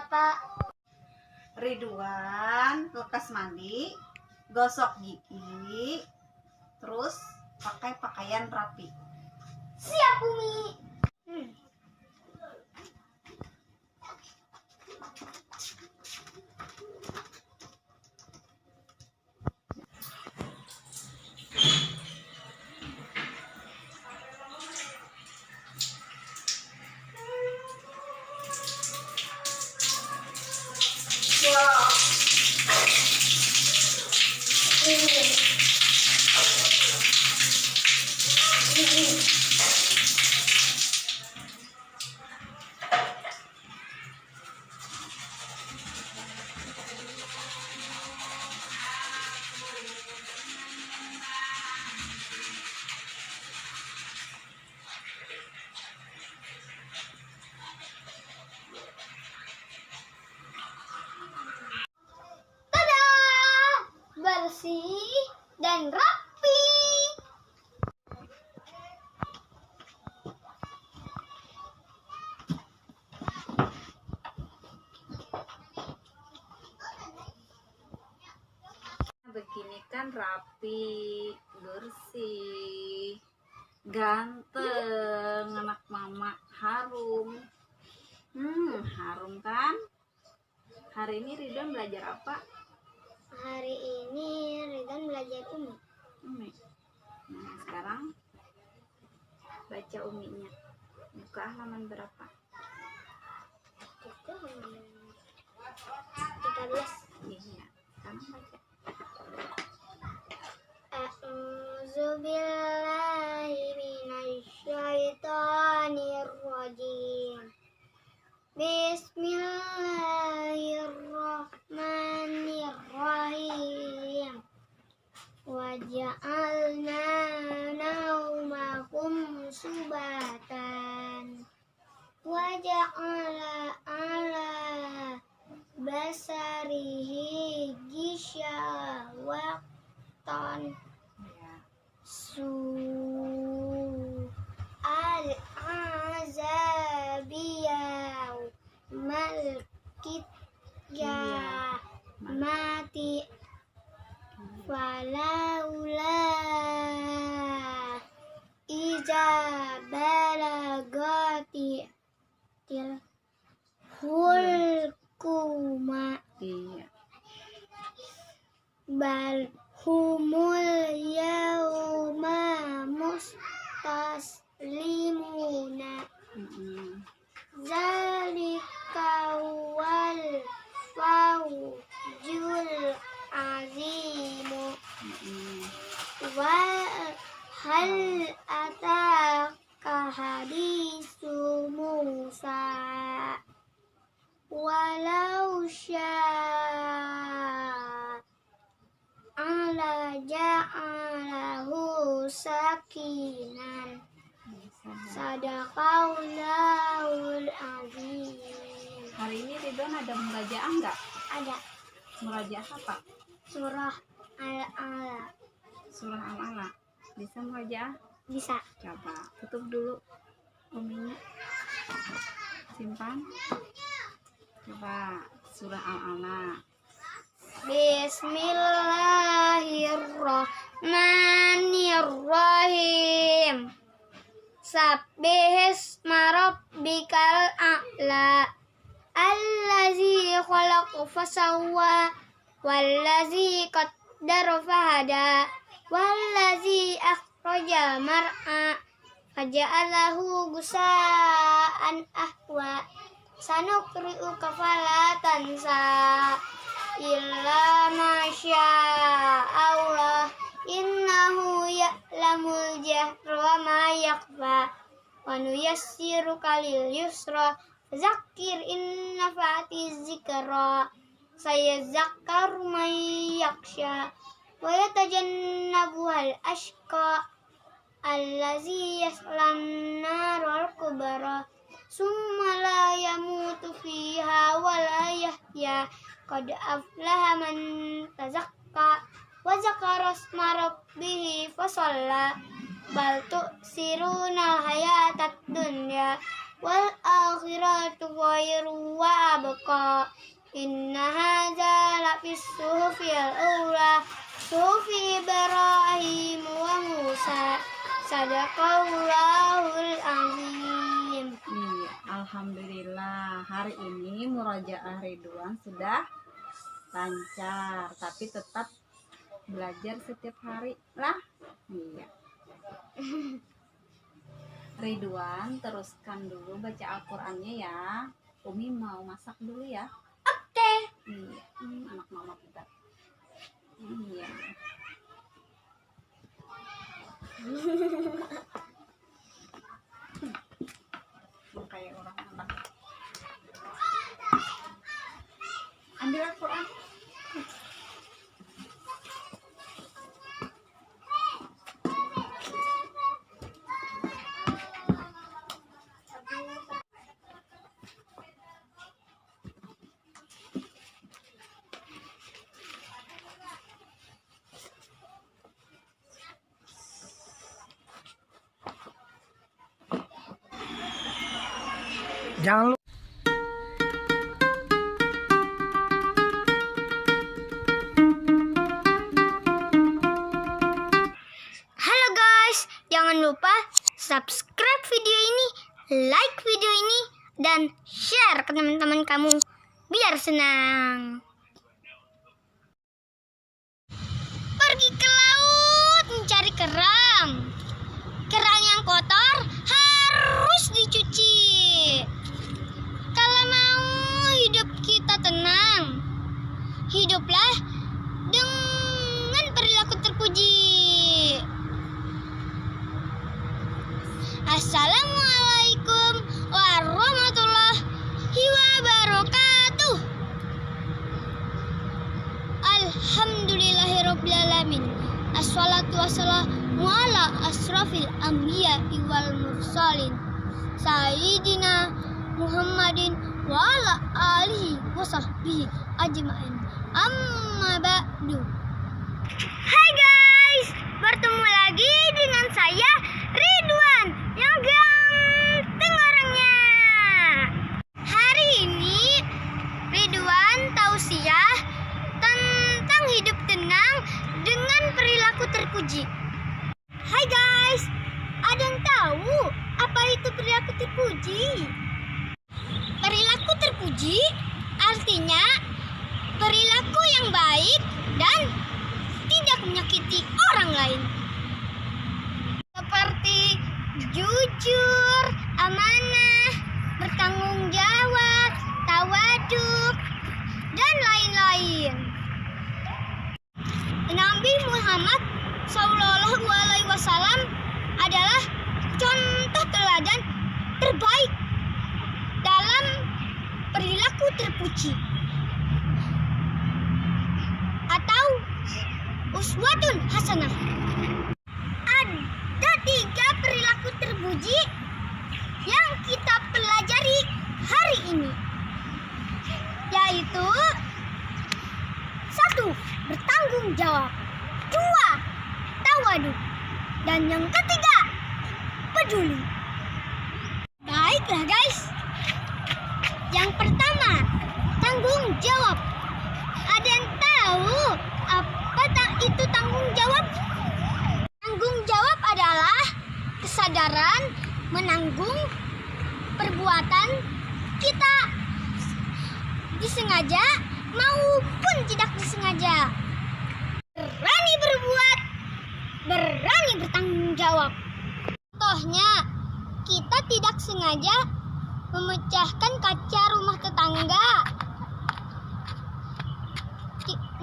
Pak? Ridwan lekas mandi, gosok gigi, terus pakai pakaian rapi. Siap, Umi. Tada! Bersih dan rapi. Begini kan rapi, bersih, ganteng, anak mama, harum. Harum kan? Hari ini Ridwan belajar apa? Hari ini Ridwan belajar Umi. Umi. Nah, sekarang baca Uminya. Buka halaman berapa? Itu 13. Iya. Sekarang baca. A'udzubillahi minasyaitonir rajim. Bismillahirrahmanirrahim. Waja'alna naumakum subatan. Waja'ala ala basarihi gisyawaton. Ya. Al-azabiyau malkitya mati walaula iza balagati hulkuma Iya. bal humul yauma mustaslimuna zalika wal fawjul azimu wa hal ataka hadisu Musa walau syaa ala ja'alahu sakinan. Sadaqallahul azim. Hari ini Ridwan ada murajaah enggak? Ada Murajaah apa? surah Al-Ala. Surah Al-Ala. Bisa murajaah? Bisa. Coba tutup dulu Uminya. Simpan. Coba surah Al-Ala. Bismillahirrahmanirrahim. Sabbihisma rabbikal a'la. Allazi khalaqa fasawwa. Wallazi qaddara fahada. Wallazi akhraja mar'a. Faja'alahu gusa'an ahwa. Sanuqri'uka fala tansa illa masya Allah innahu ya'lamul jahra wa ma yakhfa wa nuyassiruka lil yusra zakir in nafa'ati zikra sayazakkaru man yakhsha wa yatajannabuhal ashqa allazi yaslan narul kubra summa la yamutu fiha wa la yahya qad aflaha man tazakka wa zakara isma rabbih fa shalla bal tu'siruna hayatad dunya wal akhiratu khairu wa abqa. Inna hadza lafis suhufil ula suhufi Ibrahim wa Musa. Sadaqallahul azim. Iya, alhamdulillah hari ini murojaah Ridwan sudah lancar, tapi tetap belajar setiap hari lah. Iya. Ridwan teruskan dulu baca Al-Qur'annya ya. Umi mau masak dulu ya. Oke. Iya, anak mama kita. Iya. Kayak orang anak. Ambil Al-Qur'an. Jangan lupa. Halo guys, jangan lupa subscribe video ini, like video ini, dan share ke teman-teman kamu biar senang. Pergi ke laut mencari kerang. Kerang yang kotor harus dicuci. Kalau mau hidup kita tenang, hiduplah dengan perilaku terpuji. Assalamualaikum warahmatullahi wabarakatuh. Alhamdulillahirrabbilalamin. Assalatu wassalamu ala asrafil anbiya wal mursalin Sayyidina Muhammadin wa ala alihi wa sahbihi ajma'in. Amma ba'du. Hai guys, bertemu lagi dengan saya Ridwan yang ganteng orangnya. Hari ini Ridwan tausiah tentang hidup tenang dengan perilaku terpuji. Hai guys, ada yang tahu apa itu perilaku terpuji? Perilaku terpuji artinya perilaku yang baik dan tidak menyakiti orang lain. Seperti jujur, amanah, bertanggung jawab, tawaduk, dan lain-lain. Nabi Muhammad SAW adalah contoh teladan terbaik dalam perilaku terpuji atau uswatun hasanah. Ada 3 perilaku terpuji yang kita pelajari hari ini, yaitu 1. Bertanggung jawab, 2. Tawaduk, dan yang ketiga peduli. Baiklah guys, yang pertama tanggung jawab. Ada yang tahu apa itu tanggung jawab? Tanggung jawab adalah kesadaran menanggung perbuatan kita, disengaja maupun tidak disengaja. Berani berbuat, berani bertanggung jawab. Contohnya, kita tidak sengaja memecahkan kaca rumah tetangga,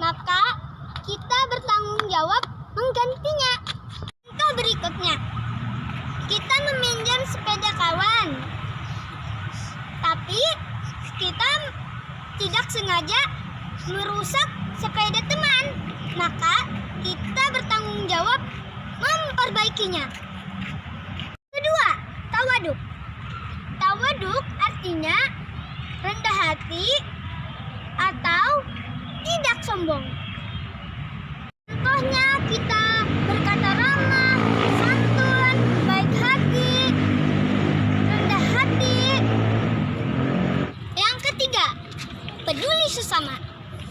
maka kita bertanggung jawab menggantinya. Contoh berikutnya, kita meminjam sepeda kawan, tapi kita tidak sengaja merusak sepeda teman, maka kita bertanggung jawab memperbaikinya. Kedua, tawaduk. Tawaduk artinya rendah hati atau tidak sombong. Contohnya, kita berkata ramah, santun, baik hati, rendah hati,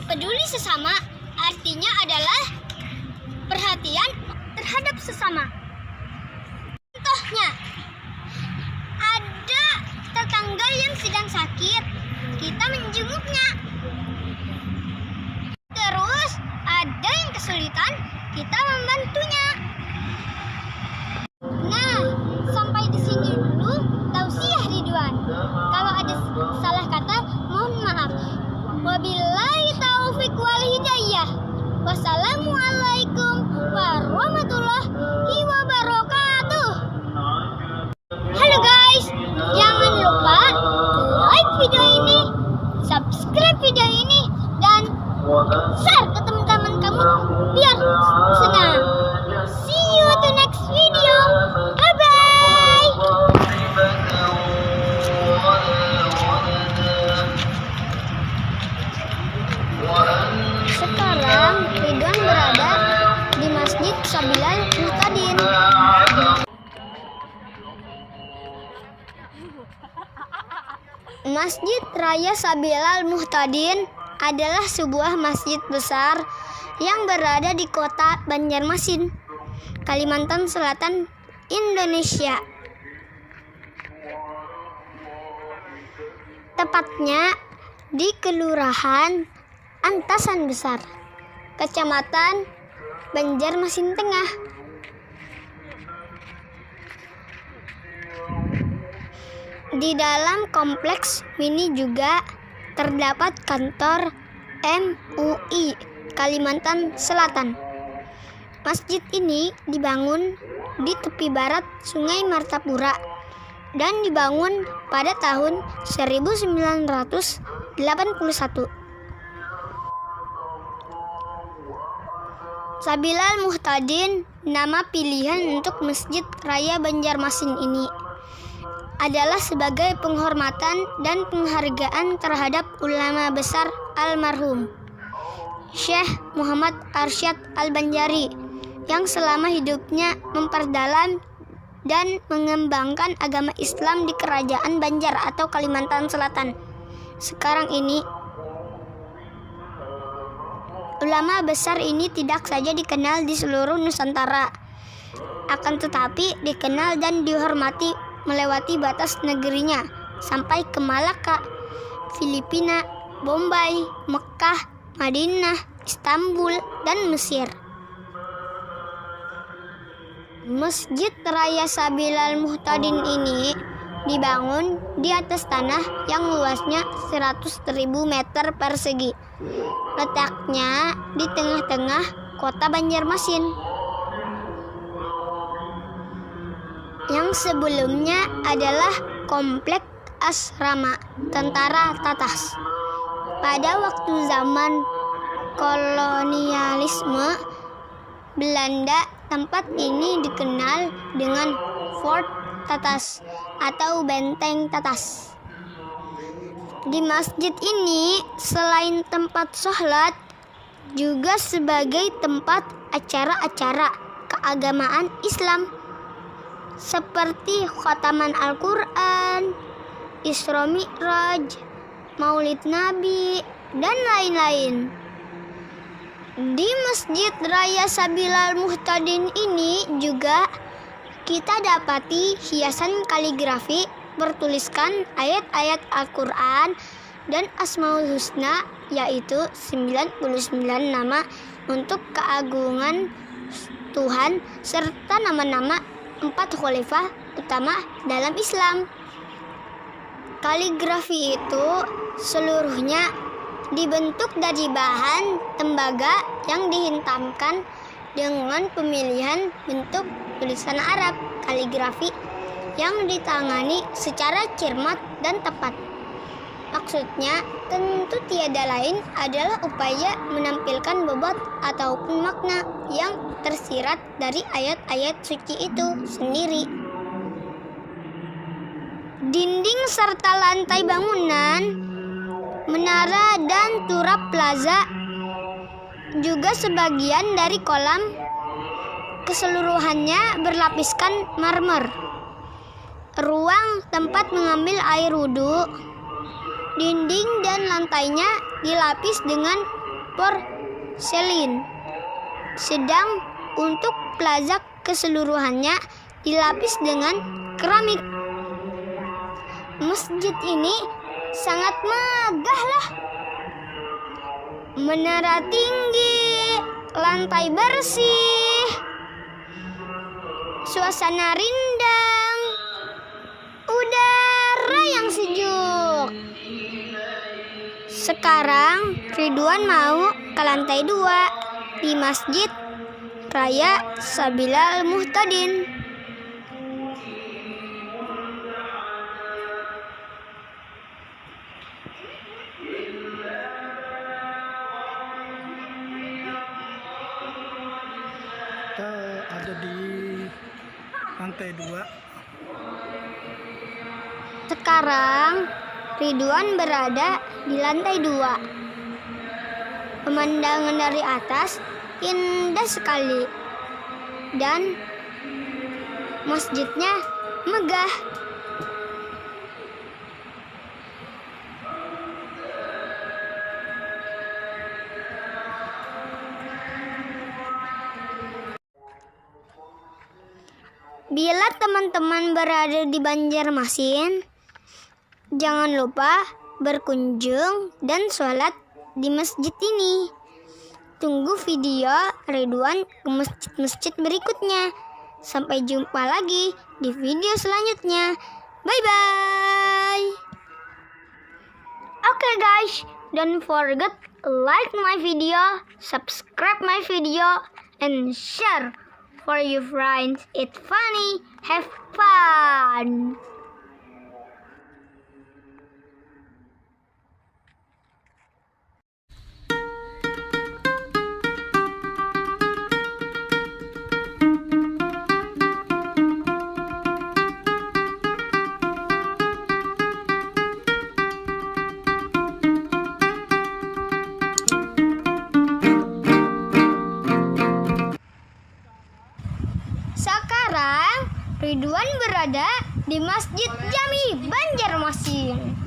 Peduli sesama artinya adalah perhatian terhadap sesama. Contohnya, ada tetangga yang sedang sakit, kita menjenguknya. Terus ada yang kesulitan, kita membantunya. Nah, sampai di sini dulu tausiah Ridwan. Kalau ada salah kata, mohon maaf. Wabillahi taufiq wal hidayah. Wassalamualaikum warahmatullahi wabarakatuh. Halo guys, jangan lupa like video ini, subscribe video ini, dan share ke teman-teman kamu biar senang. See you to next video. Bye bye. Sekarang Ridwan berada di Masjid Sabilal Muhtadin. Masjid Raya Sabilal Muhtadin adalah sebuah masjid besar yang berada di kota Banjarmasin, Kalimantan Selatan, Indonesia. Tepatnya di Kelurahan Antasan Besar, Kecamatan Banjarmasin Tengah. Di dalam kompleks ini juga terdapat kantor MUI Kalimantan Selatan. Masjid ini dibangun di tepi barat Sungai Martapura dan dibangun pada tahun 1981. Sabilal Muhtadin, nama pilihan untuk Masjid Raya Banjarmasin ini, adalah sebagai penghormatan dan penghargaan terhadap ulama besar almarhum Syekh Muhammad Arsyad Al-Banjari yang selama hidupnya memperdalam dan mengembangkan agama Islam di Kerajaan Banjar atau Kalimantan Selatan. Sekarang ini, ulama besar ini tidak saja dikenal di seluruh Nusantara, akan tetapi dikenal dan dihormati melewati batas negerinya sampai ke Malaka, Filipina, Bombay, Mekah, Madinah, Istanbul, dan Mesir. Masjid Raya Sabilal Muhtadin ini dibangun di atas tanah yang luasnya 100.000 meter persegi. Letaknya di tengah-tengah kota Banjarmasin. Yang sebelumnya adalah komplek asrama tentara Tatas. Pada waktu zaman kolonialisme Belanda, tempat ini dikenal dengan Fort Tatas atau Benteng Tatas. Di masjid ini selain tempat sholat, juga sebagai tempat acara-acara keagamaan Islam seperti khataman Al-Quran, Isra Mi'raj, Maulid Nabi, dan lain-lain. Di Masjid Raya Sabilal Muhtadin ini juga kita dapati hiasan kaligrafi bertuliskan ayat-ayat Al-Quran dan Asmaul Husna, yaitu 99 nama untuk keagungan Tuhan serta nama-nama 4 khalifah utama dalam Islam. Kaligrafi itu seluruhnya dibentuk dari bahan tembaga yang dihintamkan dengan pemilihan bentuk tulisan Arab kaligrafi yang ditangani secara cermat dan tepat. Maksudnya tentu tiada lain adalah upaya menampilkan bobot ataupun makna yang tersirat dari ayat-ayat suci itu sendiri. Dinding serta lantai bangunan, menara dan turap plaza, juga sebagian dari kolam keseluruhannya berlapiskan marmer. Ruang tempat mengambil air wudhu, dinding dan lantainya dilapis dengan porselin. Sedang untuk plaza keseluruhannya dilapis dengan keramik. Masjid ini sangat megah loh. Menara tinggi, lantai bersih, suasana rindang, udara yang sejuk. Sekarang Ridwan mau ke lantai 2 di Masjid Raya Sabilal Muhtadin. Kita ada di lantai 2. Sekarang Ridwan berada di lantai 2. Pemandangan dari atas indah sekali dan masjidnya megah. Bila teman-teman berada di Banjarmasin, jangan lupa berkunjung dan sholat di masjid ini. Tunggu video Ridwan ke masjid-masjid berikutnya. Sampai jumpa lagi di video selanjutnya. Bye-bye. Okay guys, don't forget like my video, subscribe my video, and share for your friends. It's funny. Have fun. Sekarang Ridwan berada di Masjid Jami Banjarmasin.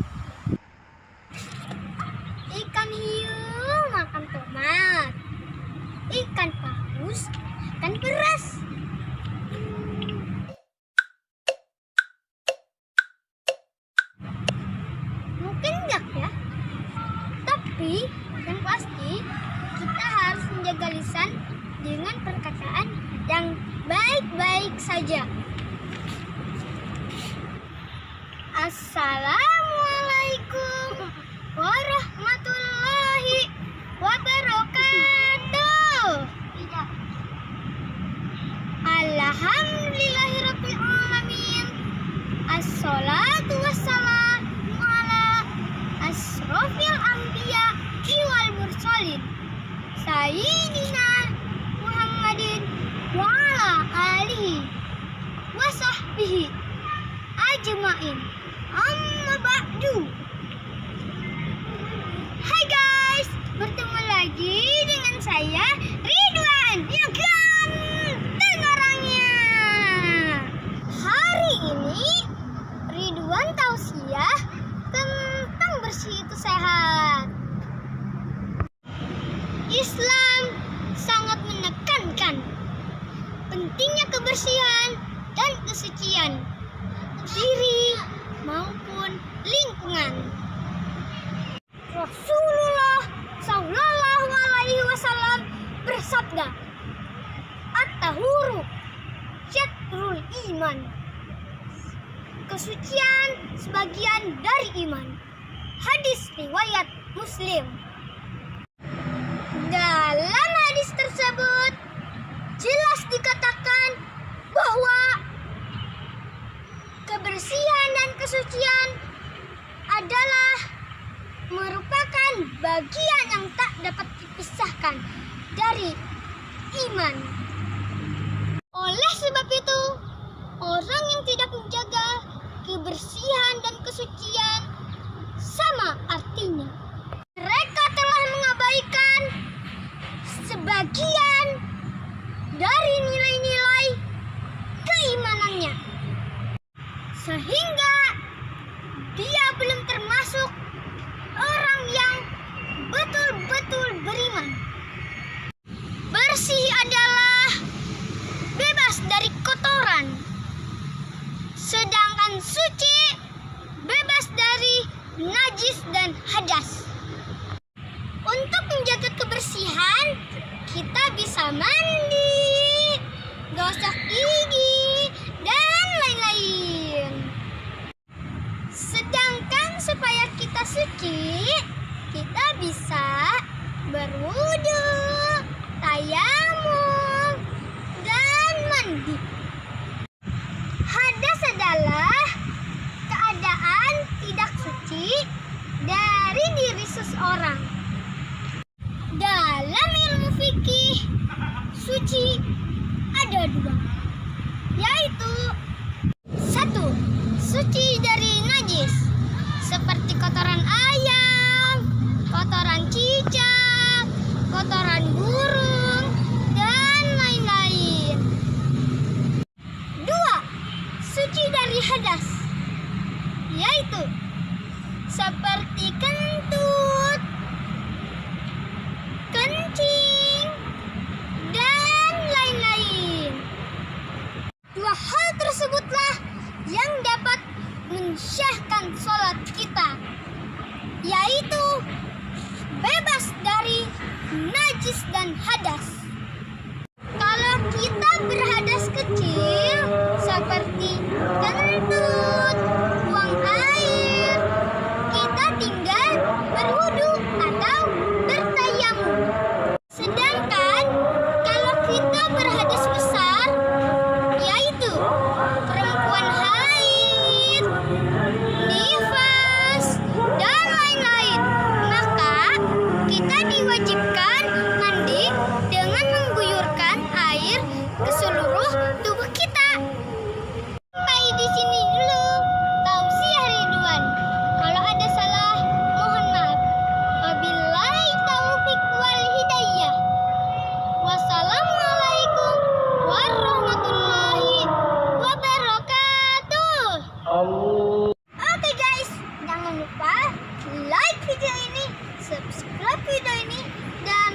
Ikan hiu makan tomat, ikan paus makan beras. Mungkin enggak ya, tapi yang pasti kita harus menjaga lisan dengan perkataan yang baik-baik saja. Assalamualaikum warahmatullahi wabarakatuh. Alhamdulillahirabbil alamin. Assalatu wassalamu ala asrofil anbiya wal mursalin. Sayyidina Muhammadin wa ala alihi wa sahbihi ajma'in. Amma ba'du. Hai guys, bertemu lagi dengan saya Ridwan yang ganteng orangnya. Hari ini Ridwan tausiah tentang bersih itu sehat. Islam sangat menekankan pentingnya kebersihan dan kesucian diri maupun lingkungan. Rasulullah Shallallahu Alaihi Wasallam bersabda, "At-tahuru syatrul iman." Kesucian sebagian dari iman. Hadis riwayat Muslim. Dalam hadis tersebut jelas dikatakan bahwa kebersihan dan kesucian adalah merupakan bagian yang tak dapat dipisahkan dari iman. Oleh sebab itu, orang yang tidak menjaga kebersihan dan kesucian sama artinya mereka telah mengabaikan sebagian dari nilai-nilai keimanannya, sehingga dia belum termasuk orang yang betul-betul beriman. mandi, gosok gigi, dan lain-lain. Sedangkan supaya kita suci, kita bisa berwudu, tayamum, dan mandi. Hadas adalah keadaan tidak suci dari diri seseorang. Dalam ilmu fikih, suci ada dua, yaitu 1. Suci dari najis, seperti kotoran ayam, kotoran cicak, kotoran burung, dan lain-lain. 2. Suci dari hadas, yaitu seperti kentut, kencing, dan lain-lain. 2 hal tersebutlah yang dapat mensyahkan sholat kita, yaitu bebas dari najis dan hadas. Kalau kita berhadas kecil seperti kentut, buang air, kita tinggal berwudu atau bertayamum. Sedangkan kalau kita berhadas besar, yaitu perempuan haid, nifas, dan lain-lain, maka kita diwajibkan mandi dengan mengguyurkan air ke seluruh tubuh kita. Sampai di sini dulu tausiah Ridwan. Kalau ada salah, mohon maaf. Wabillahi taufiq wal hidayah. Wassalamualaikum warahmatullahi wabarakatuh. Oke guys, jangan lupa like video ini, subscribe video ini, dan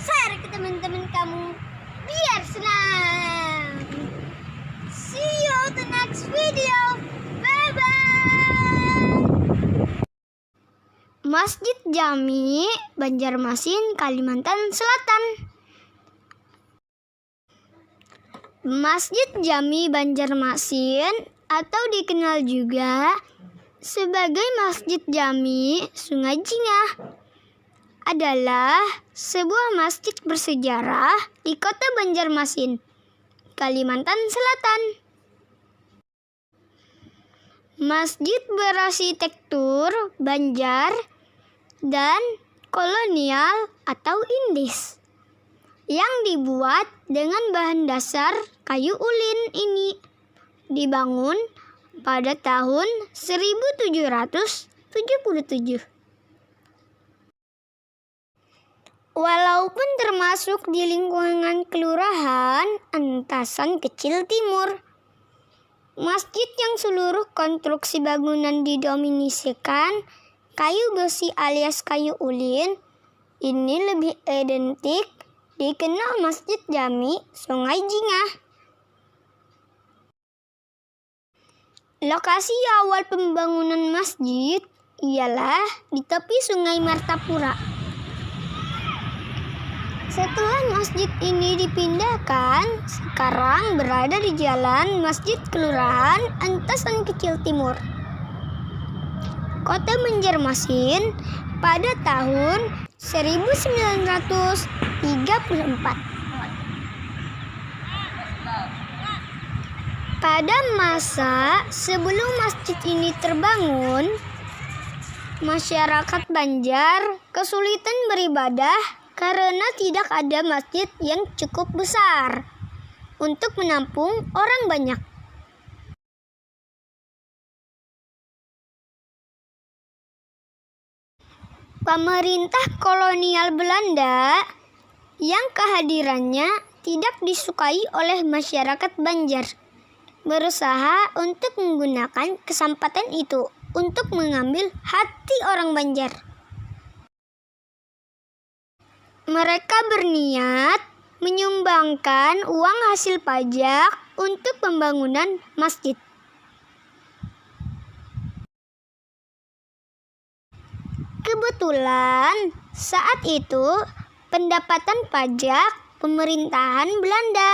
share ke teman-teman kamu biar senang. See you on the next video. Bye bye. Masjid Jami Banjarmasin, Kalimantan Selatan. Masjid Jami Banjarmasin atau dikenal juga sebagai Masjid Jami Sungai Jingah adalah sebuah masjid bersejarah di Kota Banjarmasin, Kalimantan Selatan. Masjid berarsitektur Banjar dan kolonial atau Indis yang dibuat dengan bahan dasar kayu ulin ini dibangun pada tahun 1777. Walaupun termasuk di lingkungan Kelurahan Antasan Kecil Timur, masjid yang seluruh konstruksi bangunan didominasikan kayu besi alias kayu ulin ini lebih identik dikenal Masjid Jami Sungai Jingah. Lokasi awal pembangunan masjid ialah di tepi Sungai Martapura. Setelah masjid ini dipindahkan, sekarang berada di Jalan Masjid Kelurahan Antasan Kecil Timur, Kota Banjarmasin pada tahun 1934. Pada masa sebelum masjid ini terbangun, masyarakat Banjar kesulitan beribadah karena tidak ada masjid yang cukup besar untuk menampung orang banyak. Pemerintah kolonial Belanda yang kehadirannya tidak disukai oleh masyarakat Banjar berusaha untuk menggunakan kesempatan itu untuk mengambil hati orang Banjar. Mereka berniat menyumbangkan uang hasil pajak untuk pembangunan masjid. Kebetulan saat itu pendapatan pajak pemerintahan Belanda.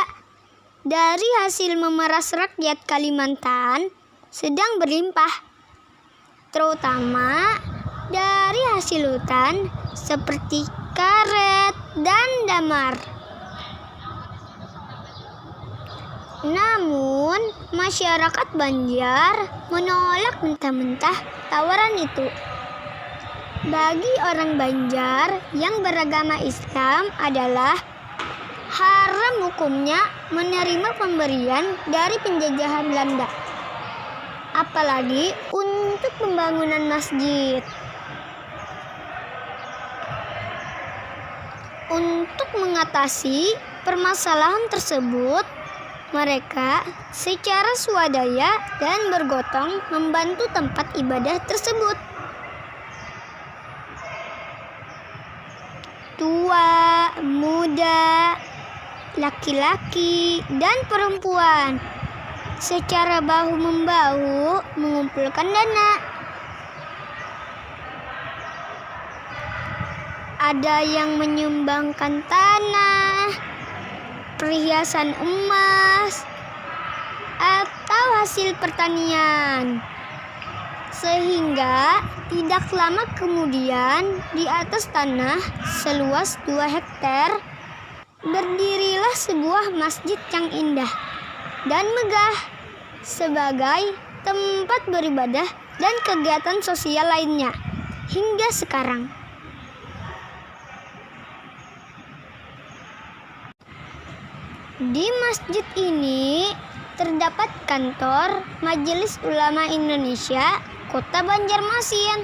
Dari hasil memeras rakyat Kalimantan sedang berlimpah, terutama dari hasil hutan seperti karet dan damar. Namun, masyarakat Banjar menolak mentah-mentah tawaran itu. Bagi orang Banjar yang beragama Islam adalah haram hukumnya menerima pemberian dari penjajahan Belanda, apalagi untuk pembangunan masjid. Untuk mengatasi permasalahan tersebut, mereka secara swadaya dan bergotong membantu tempat ibadah tersebut. Tua, muda, laki-laki, dan perempuan secara bahu-membahu mengumpulkan dana. Ada yang menyumbangkan tanah, perhiasan emas, atau hasil pertanian. Sehingga tidak lama kemudian di atas tanah seluas 2 hektar berdirilah sebuah masjid yang indah dan megah sebagai tempat beribadah dan kegiatan sosial lainnya hingga sekarang. Di masjid ini terdapat kantor Majelis Ulama Indonesia Kota Banjarmasin,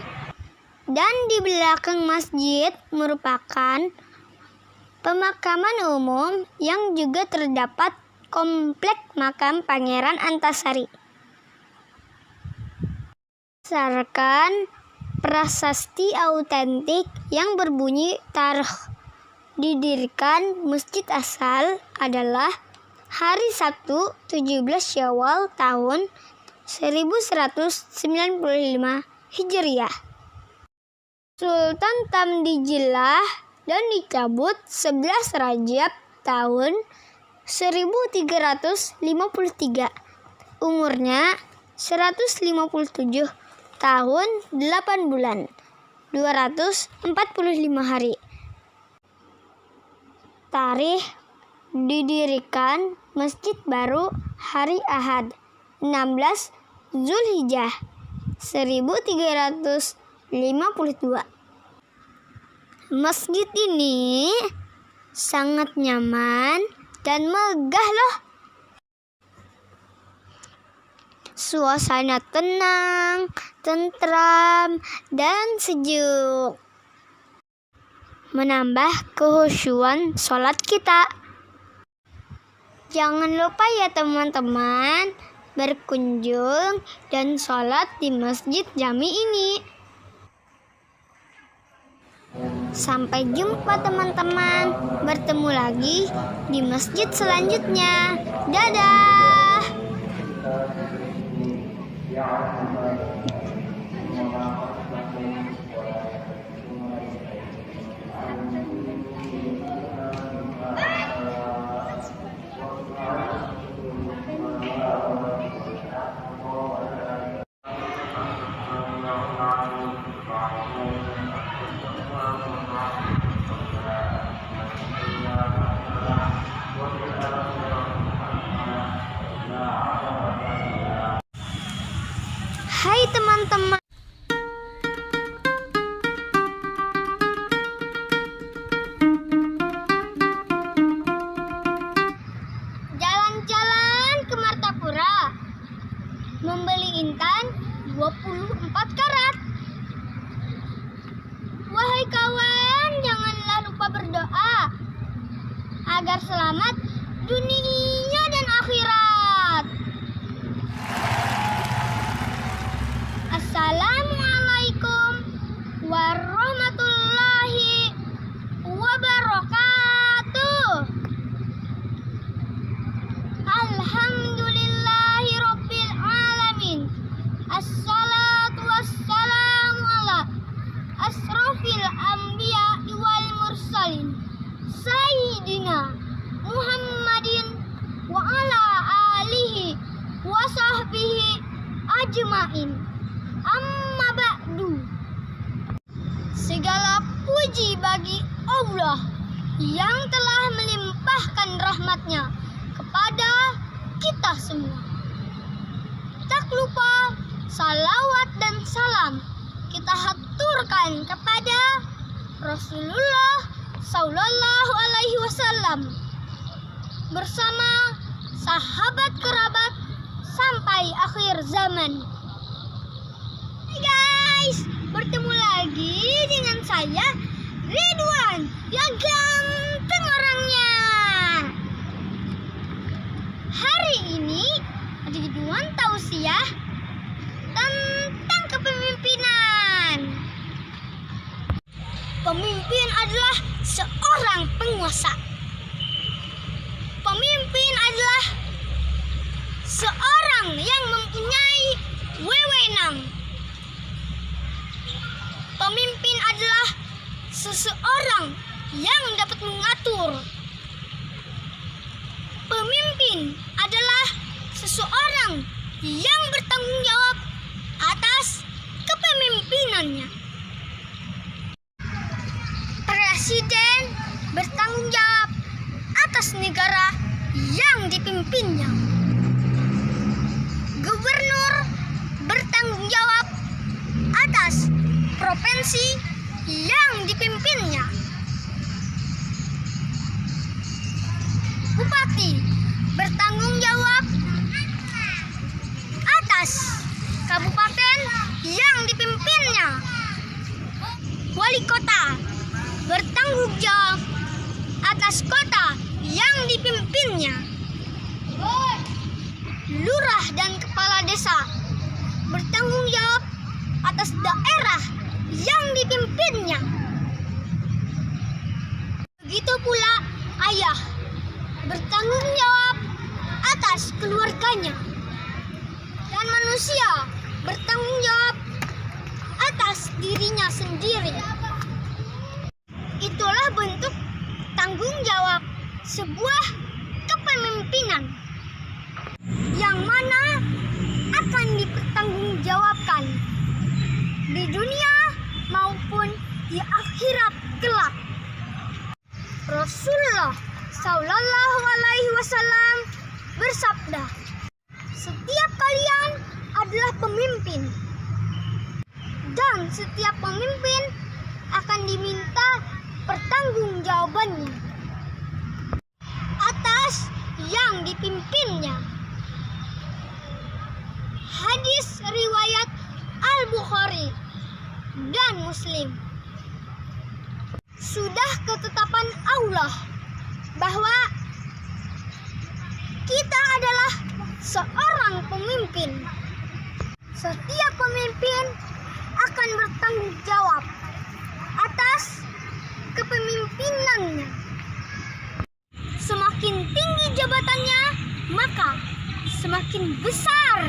dan di belakang masjid merupakan pemakaman umum yang juga terdapat komplek makam Pangeran Antasari. Berdasarkan prasasti autentik yang berbunyi tarikh didirikan masjid asal adalah hari Sabtu 17 Syawal tahun 1195 Hijriah. Sultan Tamdijillah dan dicabut 11 Rajab tahun 1353. Umurnya 157 tahun 8 bulan 245 hari. Tarikh didirikan Masjid Baru hari Ahad 16 Zulhijjah 1352. Masjid ini sangat nyaman dan megah loh. Suasana tenang, tentram, dan sejuk, menambah kehusyuan sholat kita. Jangan lupa ya teman-teman, berkunjung dan sholat di Masjid Jami ini. Sampai jumpa teman-teman, bertemu lagi di masjid selanjutnya. Dadah. Hai teman-teman. Jalan-jalan ke Martapura, membeli intan 24 karat. Wahai kawan, janganlah lupa berdoa agar selamat dunia dan akhirat. Assalamualaikum warahmatullahi wabarakatuh. Alhamdulillahi rabbil alamin. Assalatu wassalamu ala asrofil anbiya wal mursalin Sayyidina Muhammadin wa ala alihi wa sahbihi ajmain. Amma ba'du. Segala puji bagi Allah yang telah melimpahkan rahmatnya kepada kita semua. Tak lupa salawat dan salam kita haturkan kepada Rasulullah Sallallahu Alaihi Wasallam bersama sahabat kerabat sampai akhir zaman. Hai guys, bertemu lagi dengan saya Ridwan yang ganteng orangnya. Hari ini Ridwan tausiah tentang kepemimpinan. Pemimpin adalah seorang penguasa. Pemimpin adalah seorang yang mempunyai wewenang. Pemimpin adalah seseorang yang dapat mengatur. Pemimpin adalah seseorang yang bertanggung jawab atas kepemimpinannya. Presiden bertanggung jawab atas negara yang dipimpinnya. Gubernur bertanggung jawab atas provinsi yang dipimpinnya. Bupati bertanggung jawab atas kabupaten yang dipimpinnya. Wali kota bertanggung jawab atas kota yang dipimpinnya. Lurah dan kepala desa bertanggung jawab atas daerah yang dipimpinnya. Begitu pula ayah bertanggung jawab atas keluarganya. Dan manusia bertanggung jawab atas dirinya sendiri. Itulah bentuk tanggung jawab sebuah kepemimpinan yang mana akan dipertanggungjawabkan di dunia maupun di akhirat kelak. Rasulullah Sallallahu Alaihi Wasallam bersabda, setiap kalian adalah pemimpin dan setiap pemimpin akan diminta pertanggungjawabannya atas yang dipimpinnya. Hadis riwayat Al-Bukhari dan Muslim. Sudah ketetapan Allah bahwa kita adalah seorang pemimpin. Setiap pemimpin akan bertanggung jawab atas kepemimpinannya. Semakin tinggi jabatannya, maka semakin besar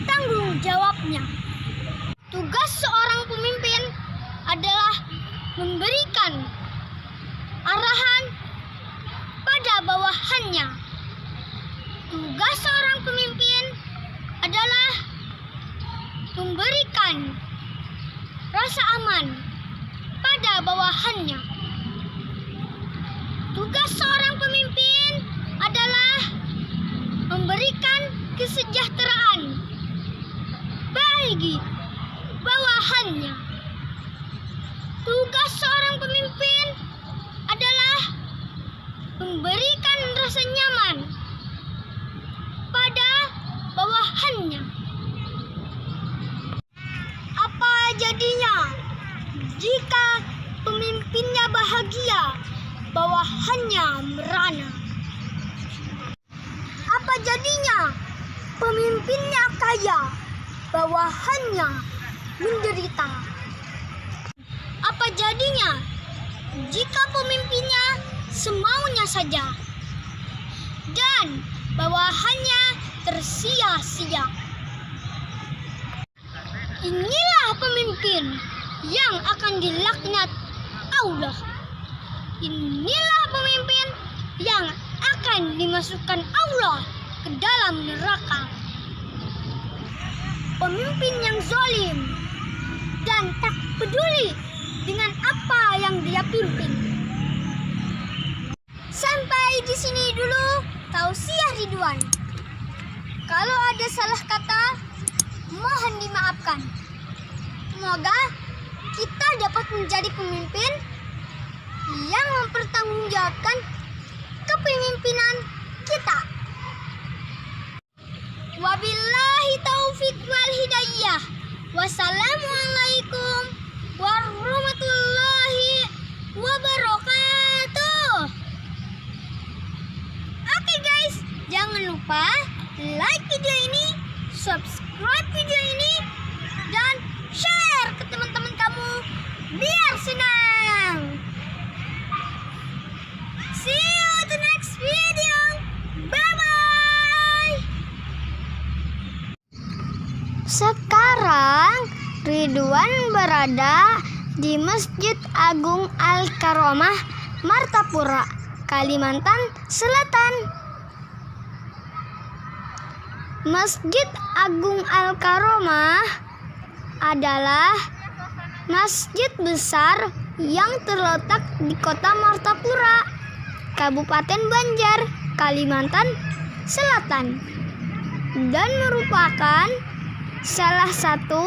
tanggung jawabnya. Tugas seorang pemimpin adalah memberikan arahan pada bawahannya. Tugas seorang pemimpin adalah memberikan rasa aman pada bawahannya. Tugas seorang pemimpin adalah memberikan kesejahteraan bagi bawahannya. Tugas seorang pemimpin adalah memberikan rasa nyaman pada bawahannya. Apa jadinya jika pemimpinnya bahagia, bawahannya merana? Apa jadinya pemimpinnya kaya, bawahannya menderita? Apa jadinya jika pemimpinnya semaunya saja dan bawahannya tersia-sia? Inilah pemimpin yang akan dilaknat Allah. Inilah pemimpin yang akan dimasukkan Allah ke dalam neraka. Pemimpin yang zalim dan tak peduli dengan apa yang dia pimpin. Sampai di sini dulu tausiah Ridwan. Kalau ada salah kata, mohon dimaafkan. Semoga kita dapat menjadi pemimpin yang mempertanggungjawabkan kepemimpinan kita. Wabillahi taufiq wal hidayah. Wassalamualaikum warahmatullahi wabarakatuh. Oke guys, jangan lupa like video ini, subscribe video ini, dan share ke teman-teman kamu biar senang. See you at the next video. Bye-bye. Sekarang Ridwan berada di Masjid Agung Al-Karomah, Martapura, Kalimantan Selatan. Masjid Agung Al-Karomah adalah masjid besar yang terletak di kota Martapura, Kabupaten Banjar, Kalimantan Selatan, dan merupakan salah satu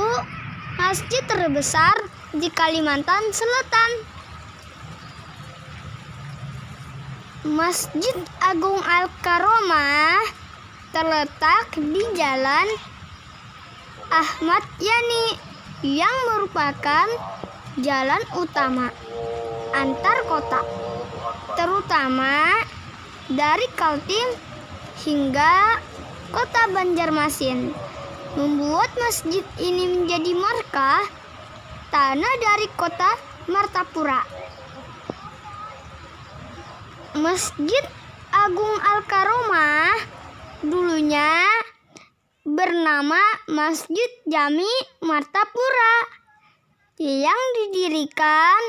masjid terbesar di Kalimantan Selatan. Masjid Agung Al-Karomah terletak di Jalan Ahmad Yani yang merupakan jalan utama antar kota, terutama dari Kaltim hingga kota Banjarmasin. Membuat masjid ini menjadi markah tanah dari kota Martapura. Masjid Agung Al-Karomah dulunya bernama Masjid Jami Martapura yang didirikan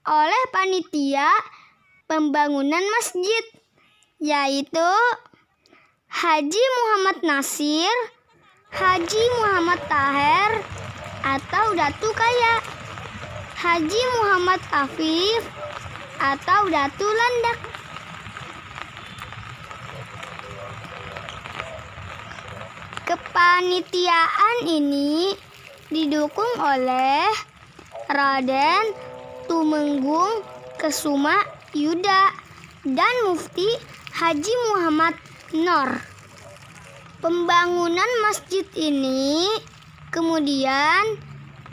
oleh panitia pembangunan masjid, yaitu Haji Muhammad Nasir, Haji Muhammad Taher atau Datu Kaya, Haji Muhammad Afif atau Datu Landak. Kepanitiaan ini didukung oleh Raden Tumenggung Kesuma Yuda dan Mufti Haji Muhammad Nor. Pembangunan masjid ini kemudian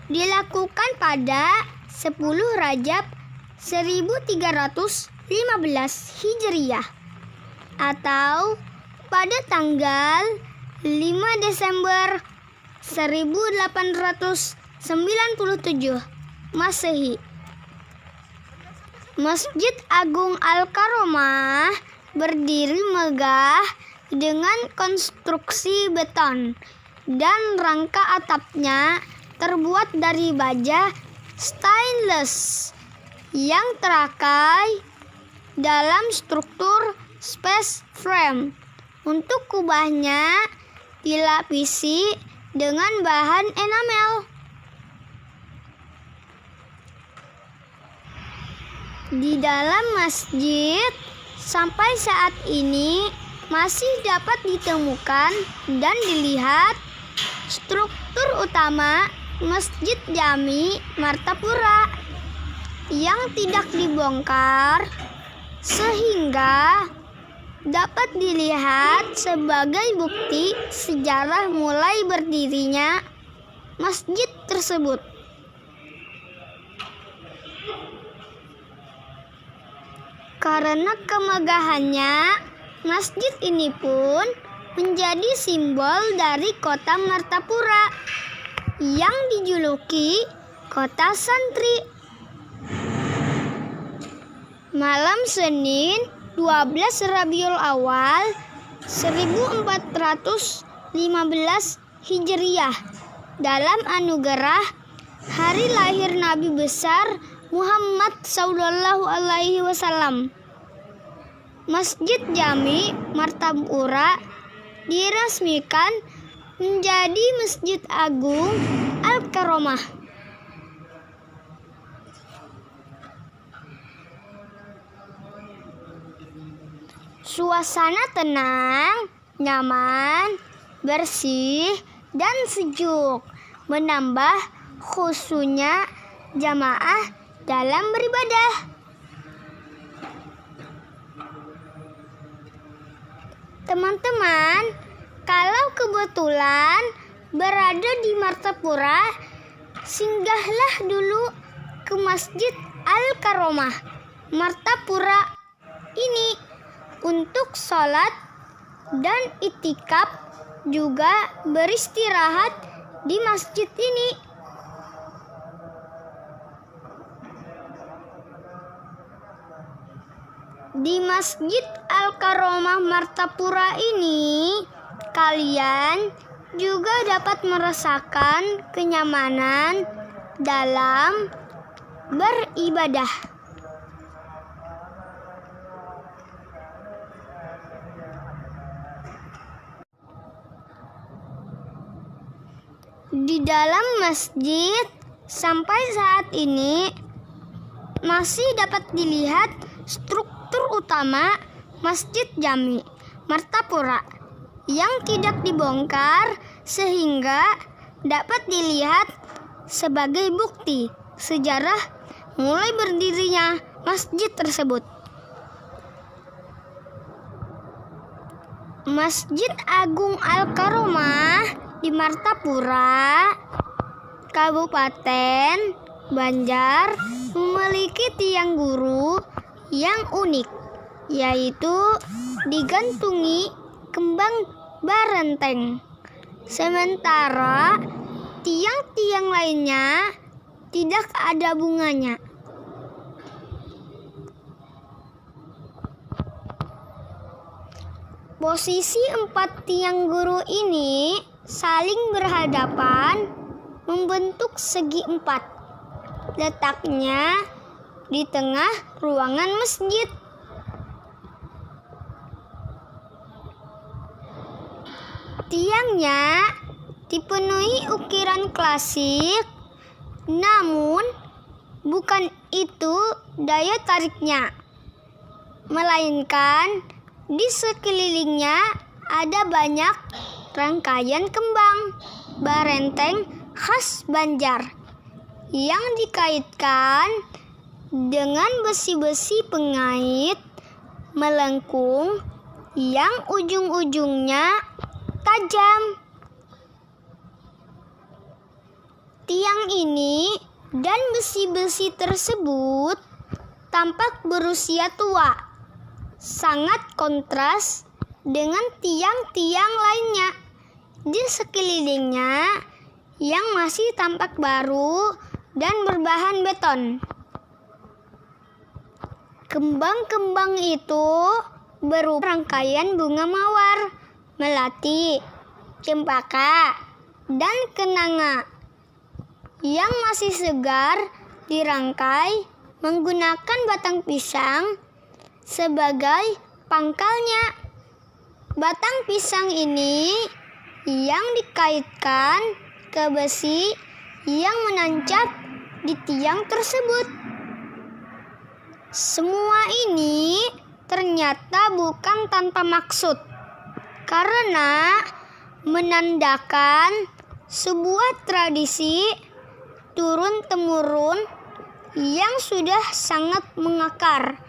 dilakukan pada 10 Rajab 1315 Hijriah atau pada tanggal 5 Desember 1897 Masehi. Masjid Agung Al-Karomah berdiri megah dengan konstruksi beton dan rangka atapnya terbuat dari baja stainless yang terakai dalam struktur space frame. Untuk kubahnya dilapisi dengan bahan enamel. Di dalam masjid sampai saat ini masih dapat ditemukan dan dilihat struktur utama Masjid Jami Martapura yang tidak dibongkar, sehingga dapat dilihat sebagai bukti sejarah mulai berdirinya masjid tersebut. Karena kemegahannya, masjid ini pun menjadi simbol dari kota Martapura yang dijuluki kota santri. Malam Senin 12 Rabiul Awal 1415 Hijriah dalam anugerah hari lahir Nabi besar Muhammad Sallallahu Alaihi Wasallam. Masjid Jami Martapura diresmikan menjadi Masjid Agung Al-Karomah. Suasana tenang, nyaman, bersih, dan sejuk menambah khusyuknya jamaah dalam beribadah. Teman-teman, kalau kebetulan berada di Martapura, singgahlah dulu ke Masjid Al-Karomah Martapura ini untuk sholat dan itikaf, juga beristirahat di masjid ini. Di Masjid Al-Karomah Martapura ini, kalian juga dapat merasakan kenyamanan dalam beribadah. Di dalam masjid sampai saat ini masih dapat dilihat struktur utama Masjid Jami Martapura yang tidak dibongkar, sehingga dapat dilihat sebagai bukti sejarah mulai berdirinya masjid tersebut. Masjid Agung Al-Karomah di Martapura, Kabupaten Banjar, memiliki tiang guru yang unik, yaitu digantungi kembang barenteng. Sementara tiang-tiang lainnya tidak ada bunganya. Posisi 4 tiang guru ini saling berhadapan membentuk segi 4. Letaknya di tengah ruangan masjid. Tiangnya dipenuhi ukiran klasik, namun bukan itu daya tariknya, melainkan di sekelilingnya ada banyak rangkaian kembang barenteng khas Banjar yang dikaitkan dengan besi-besi pengait melengkung yang ujung-ujungnya tajam. Tiang ini dan besi-besi tersebut tampak berusia tua, sangat kontras dengan tiang-tiang lainnya di sekelilingnya yang masih tampak baru dan berbahan beton. Kembang-kembang itu berupa rangkaian bunga mawar, melati, cempaka, dan kenanga yang masih segar dirangkai menggunakan batang pisang sebagai pangkalnya. Batang pisang ini yang dikaitkan ke besi yang menancap di tiang tersebut. Semua ini ternyata bukan tanpa maksud, karena menandakan sebuah tradisi turun-temurun yang sudah sangat mengakar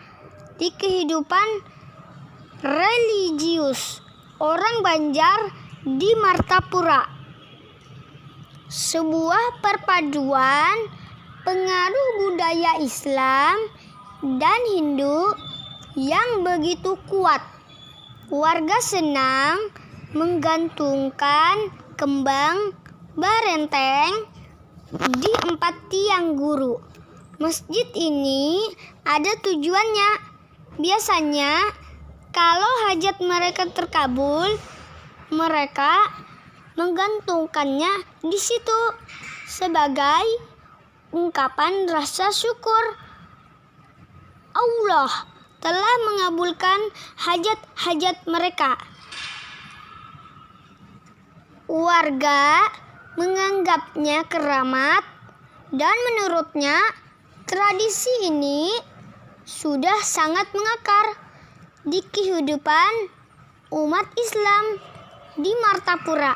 di kehidupan religius orang Banjar di Martapura. Sebuah perpaduan pengaruh budaya Islam dan Hindu yang begitu kuat. Warga senang menggantungkan kembang barenteng di 4 tiang guru. Masjid ini ada tujuannya. Biasanya kalau hajat mereka terkabul, mereka menggantungkannya di situ sebagai ungkapan rasa syukur. Allah telah mengabulkan hajat-hajat mereka. Warga menganggapnya keramat dan menurutnya tradisi ini sudah sangat mengakar di kehidupan umat Islam di Martapura.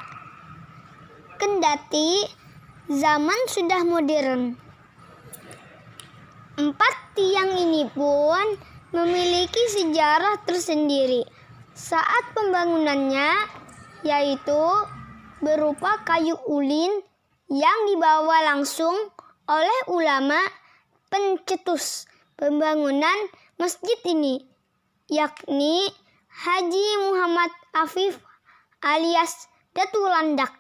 Kendati zaman sudah modern, 4 tiang ini pun memiliki sejarah tersendiri saat pembangunannya, yaitu berupa kayu ulin yang dibawa langsung oleh ulama pencetus pembangunan masjid ini, yakni Haji Muhammad Afif alias Datu Landak.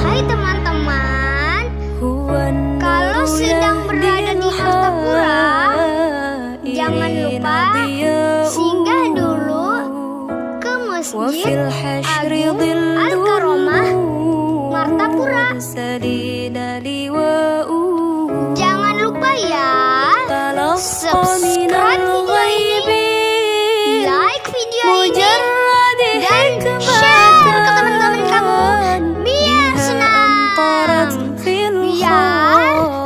Hai teman-teman, kalau sedang berada di Martapura, jangan lupa singgah dulu ke Masjid Agung Al-Karomah Martapura. Jangan lupa ya, subscribe video ini, like video ini, dan share ke teman-teman kamu biar senang, biar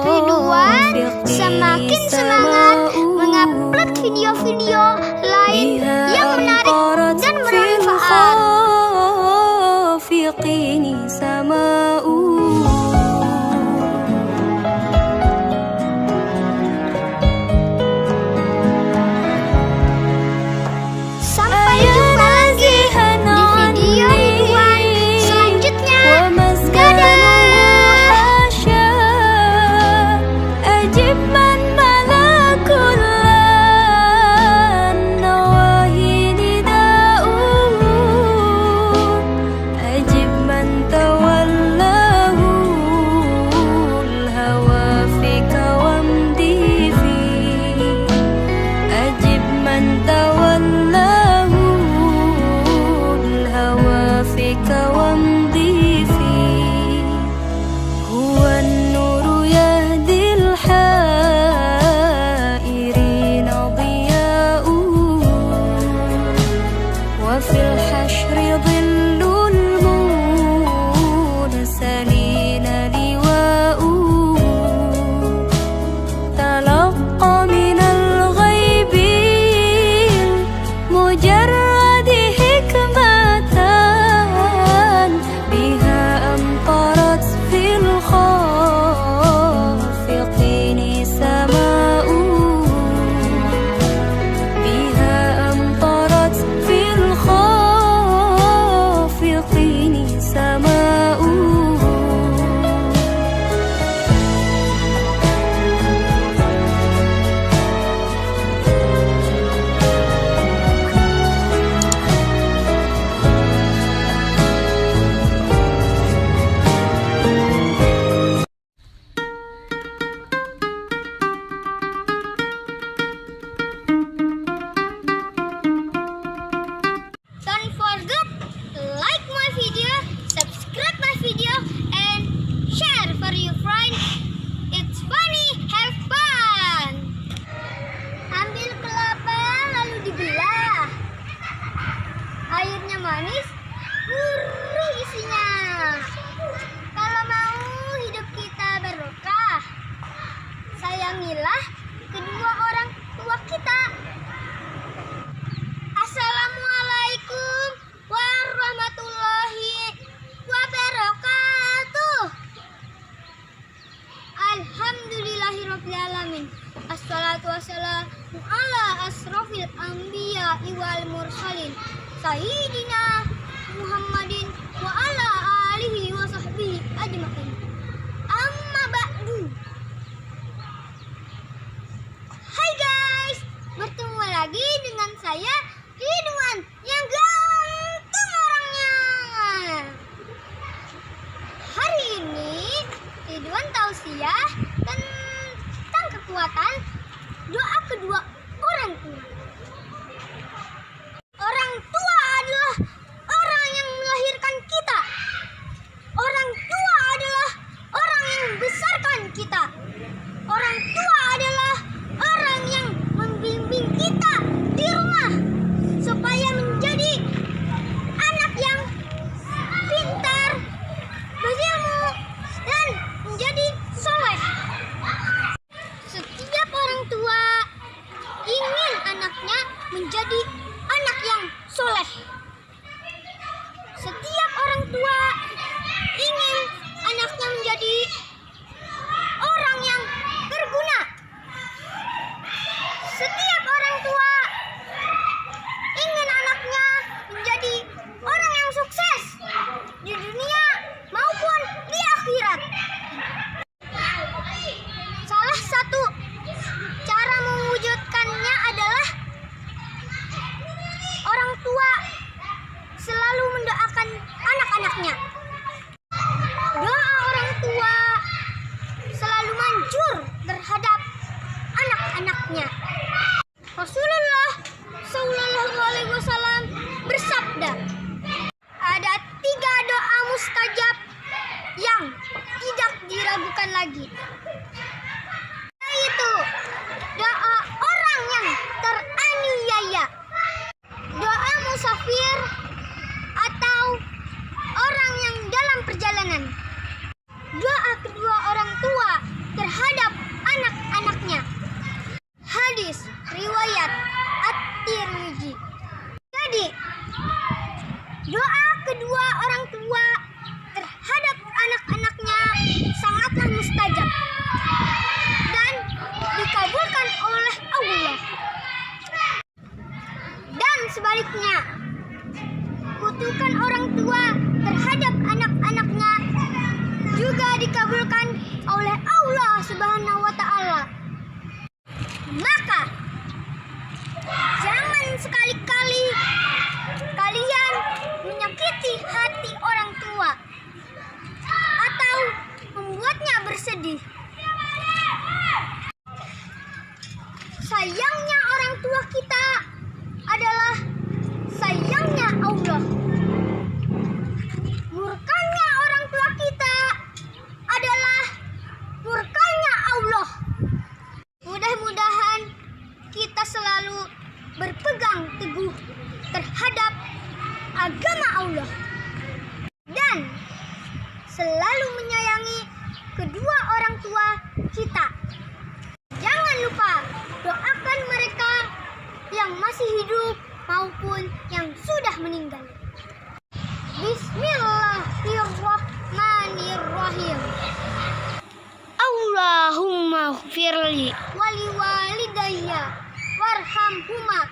Ridwan semakin semangat mengupload video-video lain yang menarik dan bermanfaat. Sampai jumpa lagi di video Ridwan selanjutnya. Dadah. sayangilah kedua orang tua kita. Assalamualaikum warahmatullahi wabarakatuh. Alhamdulillahirrabbilalamin. Assalatu wassalamu ala asrofil anbiya wal mursalin Sayyidina Muhammadin wa ala alihi wa sahbihi ajma'in. Amma ba'du. Hai guys, bertemu lagi dengan saya Ridwan yang ganteng orangnya. Hari ini Ridwan tausiah tentang kekuatan Setiap orang tua ingin anaknya menjadi orang yang sukses di dunia maupun di akhirat. Salah satu cara mewujudkannya adalah orang tua selalu mendoakan anak-anaknya. Doa orang tua selalu manjur terhadap anak-anaknya. Rasulullah Shallallahu Alaihi Wasallam bersabda, ada 3 doa mustajab yang tidak diragukan lagi, yaitu doa orang yang teraniaya, doa musafir atau orang yang dalam perjalanan, doa kedua orang tua terhadap anak-anaknya. Hadis riwayat At-Tirmidzi. Jadi, doa kedua orang tua terhadap anak-anaknya sangatlah mustajab dan dikabulkan oleh Allah. Dan sebaliknya, kutukan orang tua terhadap anak-anaknya juga dikabulkan oleh Allah Subhanahu wa Ta'ala. Maka jangan sekali-kali kalian menyakiti hati orang tua atau membuatnya bersedih. Sayangnya orang tua kita adalah sayangnya Allah. Murkanya orang tua kita adalah murkanya Allah. Mudah-mudahan kita selalu berpegang teguh terhadap agama Allah dan selalu menyayangi kedua orang tua kita. Jangan lupa doakan mereka yang masih hidup maupun yang sudah meninggal. Bismillahirrahmanirrahim. Allahumma ghfirli wali walidayya warhamhuma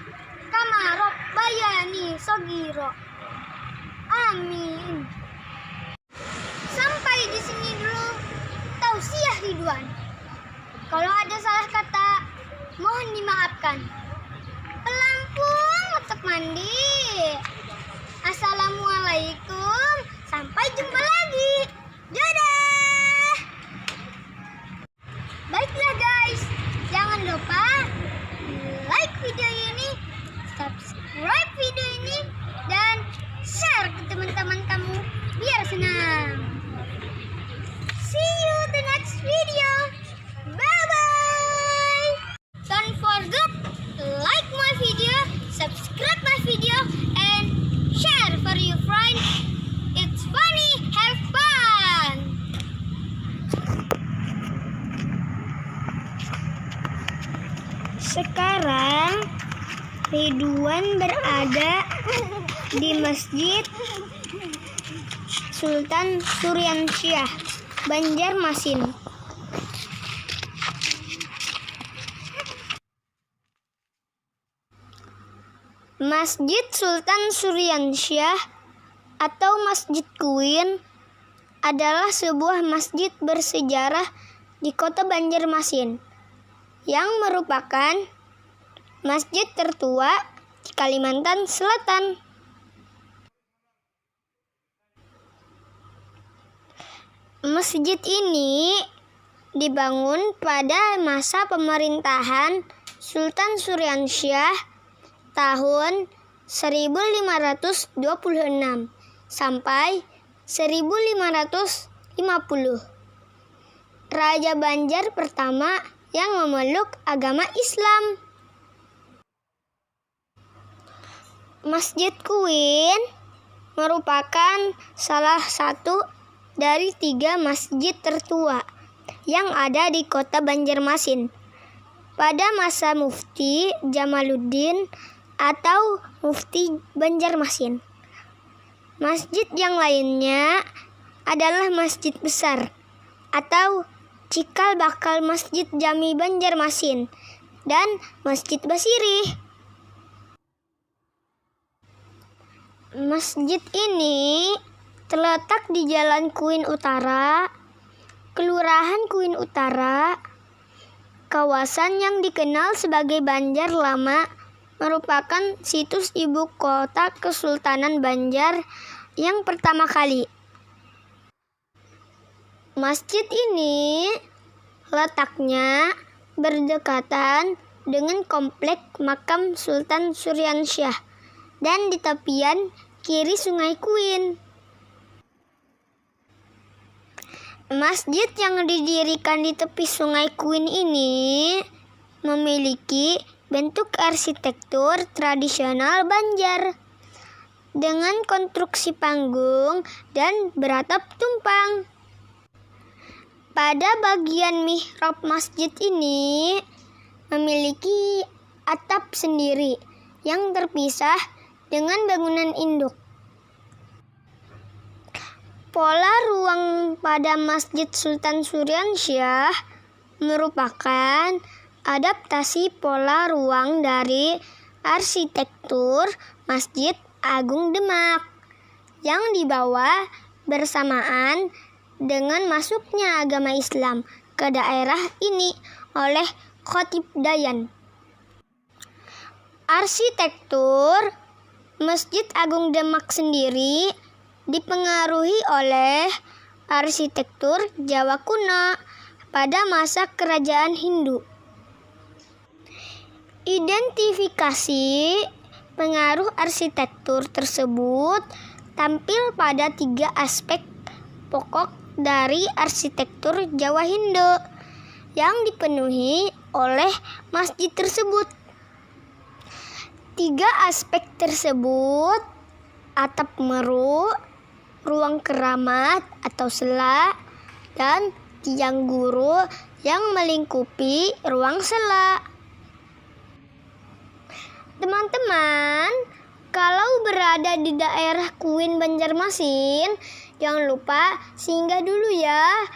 kama rabbayani shaghira. Amin. Sampai di sini dulu tausiah Ridwan. Kalau ada salah kata, mohon dimaafkan. Pelampung untuk mandi. Assalamualaikum. Sampai jumpa lagi. Dadah. Baiklah guys, jangan lupa like video ini, subscribe video ini, dan share ke teman-teman kamu biar senang. See you the next video. Bye bye. Don't forget to like my video, subscribe my video, and share for your friends. It's funny, have fun. Sekarang Ridwan berada di Masjid Sultan Suryansyah, Banjarmasin. Masjid Sultan Suryansyah atau Masjid Queen adalah sebuah masjid bersejarah di kota Banjarmasin yang merupakan masjid tertua di Kalimantan Selatan. Masjid ini dibangun pada masa pemerintahan Sultan Suryansyah tahun 1526 sampai 1550. Raja Banjar pertama yang memeluk agama Islam. Masjid Queen merupakan salah satu dari 3 masjid tertua yang ada di kota Banjarmasin pada masa Mufti Jamaluddin atau Mufti Banjarmasin. Masjid yang lainnya adalah Masjid Besar atau Cikal Bakal Masjid Jami Banjarmasin dan Masjid Basiri. Masjid ini terletak di Jalan Kuin Utara, Kelurahan Kuin Utara, kawasan yang dikenal sebagai Banjar Lama, merupakan situs ibu kota Kesultanan Banjar yang pertama kali. Masjid ini letaknya berdekatan dengan kompleks makam Sultan Suryansyah dan di tepian kiri Sungai Kuin. Masjid yang didirikan di tepi Sungai Kuin ini memiliki bentuk arsitektur tradisional Banjar dengan konstruksi panggung dan beratap tumpang. Pada bagian mihrab masjid ini memiliki atap sendiri yang terpisah dengan bangunan induk. Pola ruang pada Masjid Sultan Suryansyah merupakan adaptasi pola ruang dari arsitektur Masjid Agung Demak yang dibawa bersamaan dengan masuknya agama Islam ke daerah ini oleh Khatib Dayan. Arsitektur Masjid Agung Demak sendiri dipengaruhi oleh arsitektur Jawa kuno pada masa kerajaan Hindu. Identifikasi pengaruh arsitektur tersebut tampil pada 3 aspek pokok dari arsitektur Jawa Hindu yang dipenuhi oleh masjid tersebut. 3 aspek tersebut: atap meru, ruang keramat atau sela, dan tiang guru yang melingkupi ruang sela. Teman-teman, kalau berada di daerah Kuin Banjarmasin, jangan lupa singgah dulu ya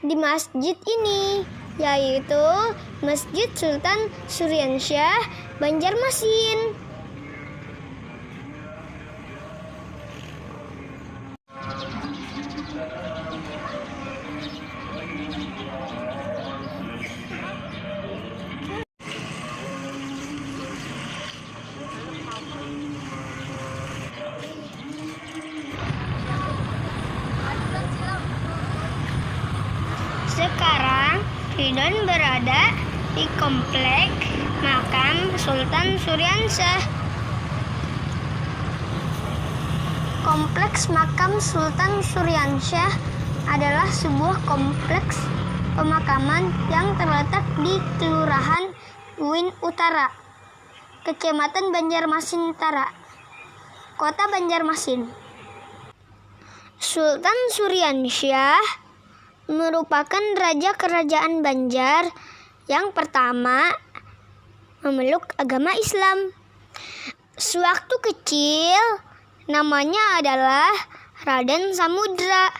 di masjid ini, yaitu Masjid Sultan Suryansyah Banjarmasin. Sekarang Ridwan berada di komplek makam Sultan Suryansyah. Kompleks makam Sultan Suryansyah adalah sebuah kompleks pemakaman yang terletak di Kelurahan Kuin Utara, Kecamatan Banjarmasin Utara, Kota Banjarmasin. Sultan Suryansyah merupakan raja kerajaan Banjar yang pertama memeluk agama Islam. Sewaktu kecil, namanya adalah Raden Samudra.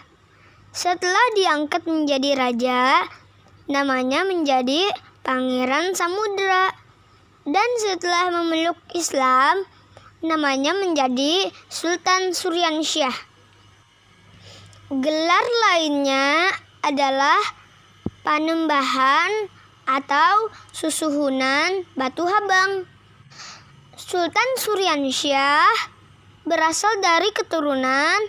Setelah diangkat menjadi raja, namanya menjadi Pangeran Samudra. Dan setelah memeluk Islam, namanya menjadi Sultan Suryansyah. Gelar lainnya adalah Panembahan atau Susuhunan Batu Habang. Sultan Suryansyah berasal dari keturunan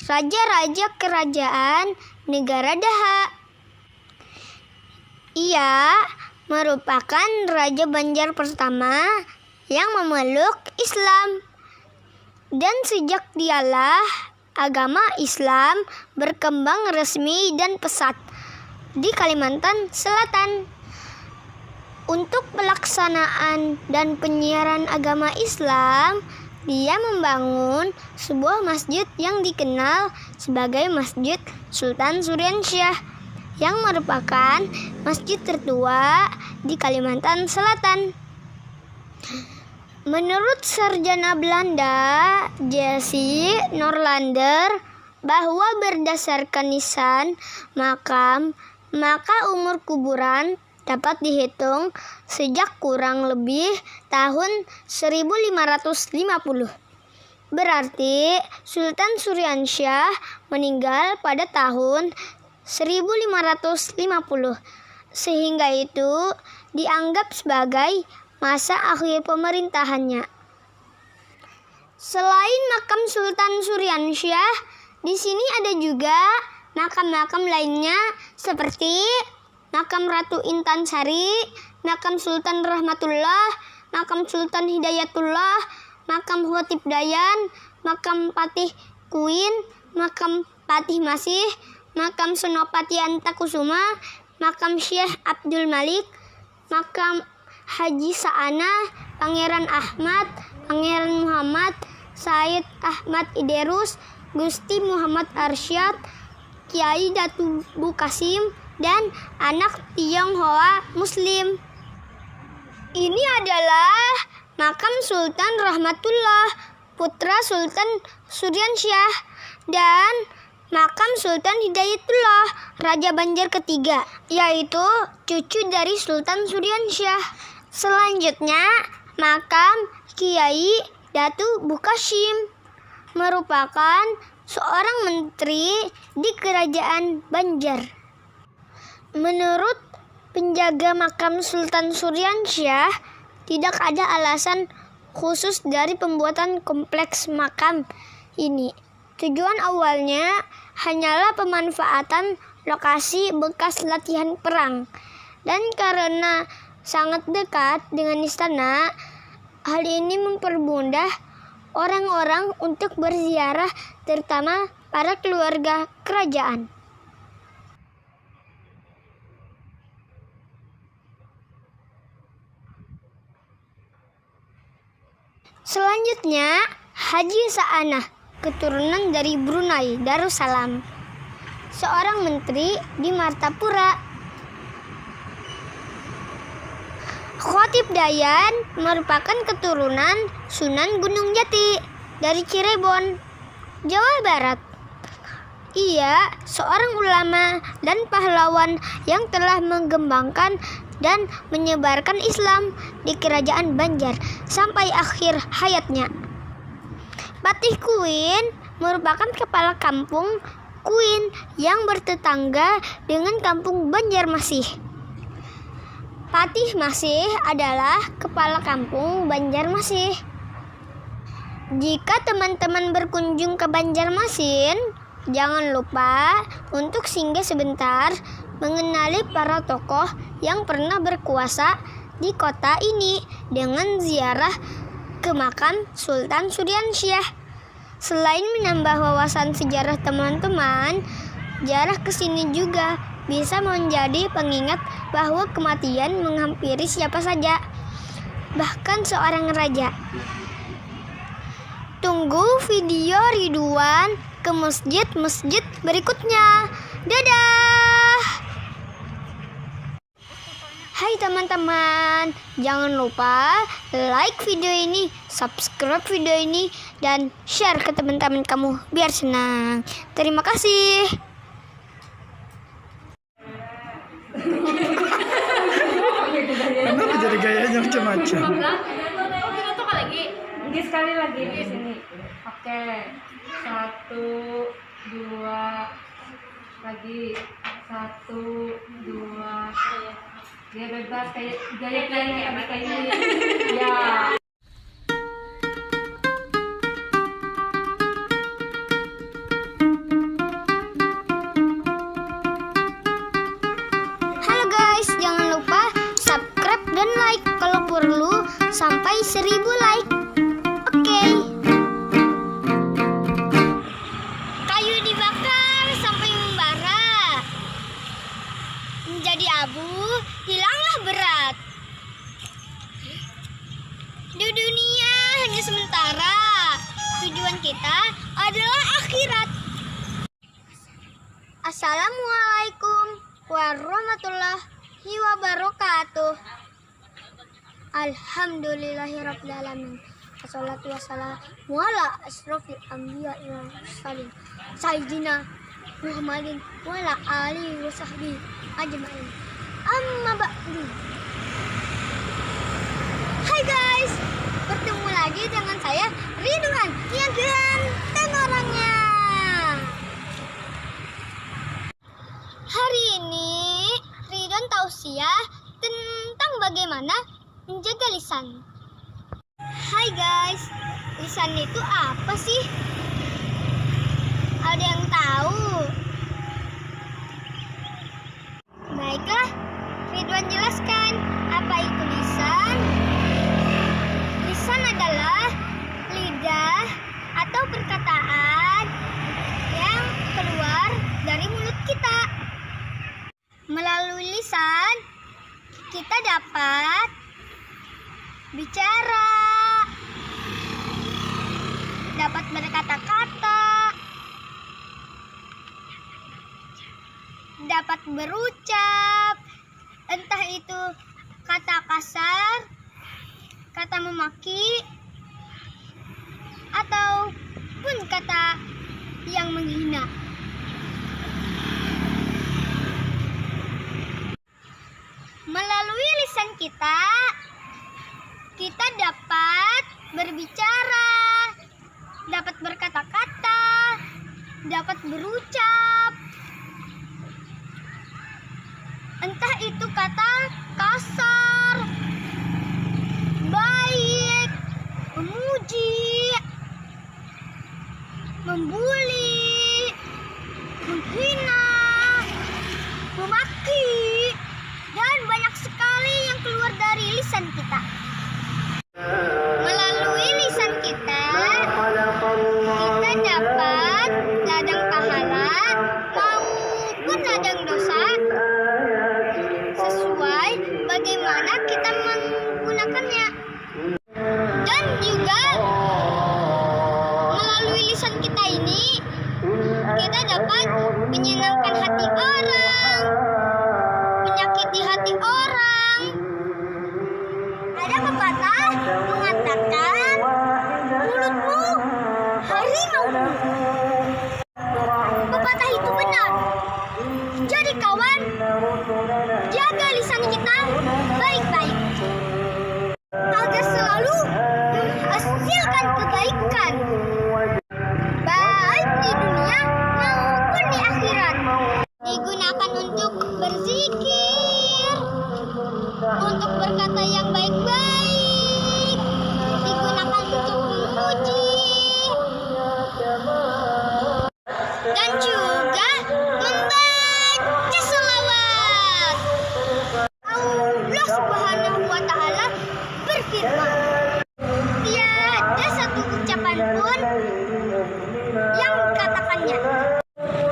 raja-raja kerajaan negara Daha. Ia merupakan raja Banjar pertama yang memeluk Islam. Dan sejak dialah agama Islam berkembang resmi dan pesat di Kalimantan Selatan. Untuk pelaksanaan dan penyiaran agama Islam, dia membangun sebuah masjid yang dikenal sebagai Masjid Sultan Suryansyah, yang merupakan masjid tertua di Kalimantan Selatan. Menurut sarjana Belanda J.C. Norlander, bahwa berdasarkan nisan makam, maka umur kuburan dapat dihitung sejak kurang lebih tahun 1550. Berarti Sultan Suryansyah meninggal pada tahun 1550. Sehingga itu dianggap sebagai masa akhir pemerintahannya. Selain makam Sultan Suryansyah, di sini ada juga makam-makam lainnya seperti makam Ratu Intan Sari, makam Sultan Rahmatullah, makam Sultan Hidayatullah, makam Khatib Dayan, makam Patih Kuin, makam Patih Masih, makam Senopati Antakusuma, makam Syekh Abdul Malik, makam Haji Sa'ana, Pangeran Ahmad, Pangeran Muhammad, Said Ahmad Iderus, Gusti Muhammad Arsyad, Kiai Datu Bukasim, dan anak Tionghoa Muslim. Ini adalah makam Sultan Rahmatullah, putra Sultan Suryansyah, dan makam Sultan Hidayatullah, Raja Banjar ketiga, yaitu cucu dari Sultan Suryansyah. Selanjutnya, makam Kiai Datu Bukasim merupakan seorang menteri di Kerajaan Banjar. Menurut penjaga makam Sultan Suryansyah, tidak ada alasan khusus dari pembuatan kompleks makam ini. Tujuan awalnya hanyalah pemanfaatan lokasi bekas latihan perang. Dan karena sangat dekat dengan istana, hal ini mempermudah orang-orang untuk berziarah, terutama para keluarga kerajaan. Selanjutnya, Haji Sa'anah, keturunan dari Brunei Darussalam, seorang menteri di Martapura. Khatib Dayan merupakan keturunan Sunan Gunung Jati dari Cirebon, Jawa Barat. Ia seorang ulama dan pahlawan yang telah mengembangkan dan menyebarkan Islam di Kerajaan Banjar sampai akhir hayatnya. Patih Kuin merupakan kepala kampung Kuin yang bertetangga dengan kampung Banjarmasih. Patih Masih adalah kepala kampung Banjarmasin. Jika teman-teman berkunjung ke Banjarmasin, jangan lupa untuk singgah sebentar mengenali para tokoh yang pernah berkuasa di kota ini dengan ziarah ke makam Sultan Suryansyah. Selain menambah wawasan sejarah teman-teman, ziarah ke sini juga bisa menjadi pengingat bahwa kematian menghampiri siapa saja, bahkan seorang raja. Tunggu video Ridwan ke masjid-masjid berikutnya. Dadah! Hai teman-teman, jangan lupa like video ini, subscribe video ini, dan share ke teman-teman kamu biar senang. Terima kasih. Kenapa jadi gayanya macam-macam? Lagi sekali lagi di sini. Oke, 1, 2, lagi 1, 2. Dia bebas kayak gaya ini. Ya. Halo guys, jangan lupa subscribe dan like kalau perlu sampai 1000 like. Oke. Kayu dibakar sampai membara. Menjadi abu, hilanglah berat. Di dunia hanya sementara. Tujuan kita adalah akhirat. Assalamualaikum warahmatullahi wabarakatuh. Alhamdulillahirabbil alamin. Wassalatu wassalamu ala asrofil anbiya'i wal mursalin sayyidina Muhammadin wa ala alihi wa sahbihi ajma'in. amma ba'du. Hai guys, bertemu lagi dengan saya Ridwan yang ganteng orangnya. Hari ini Ridwan tausiah tentang bagaimana menjaga lisan. Hai guys, lisan itu apa sih? Ada yang tahu? Baiklah, Ridwan jelaskan apa itu lisan. Lisan adalah lidah atau perkataan yang keluar dari mulut kita. Melalui lisan, kita dapat bicara, dapat berkata-kata, dapat berucap, entah itu kata kasar, kata memaki, ataupun kata yang menghina. Melalui lisan kita dapat berbicara, dapat berkata-kata, dapat berucap, entah itu kata kasar, baik, memuji, membuli, menghina, memaki, dan banyak sekali yang keluar dari lisan kita. Melalui lisan kita dapat ladang pahala maupun ladang dosa sesuai bagaimana kita menggunakannya. Dan juga melalui lisan kita ini kita dapat menyenangkan hati orang, menyakiti hati orang. Ada pepatah mengatakan mulutmu harimaumu. Pepatah itu benar. Jadi kawan, jaga lisan kita baik-baik agar selalu menghasilkan kebaikan, baik di dunia maupun di akhirat. Digunakan untuk berzikir, untuk berkata yang baik-baik, digunakan untuk memuji, dan juga membaca selawat. Allah Subhanahu wa Ta'ala berfirman, tiada satu ucapan pun yang dikatakannya,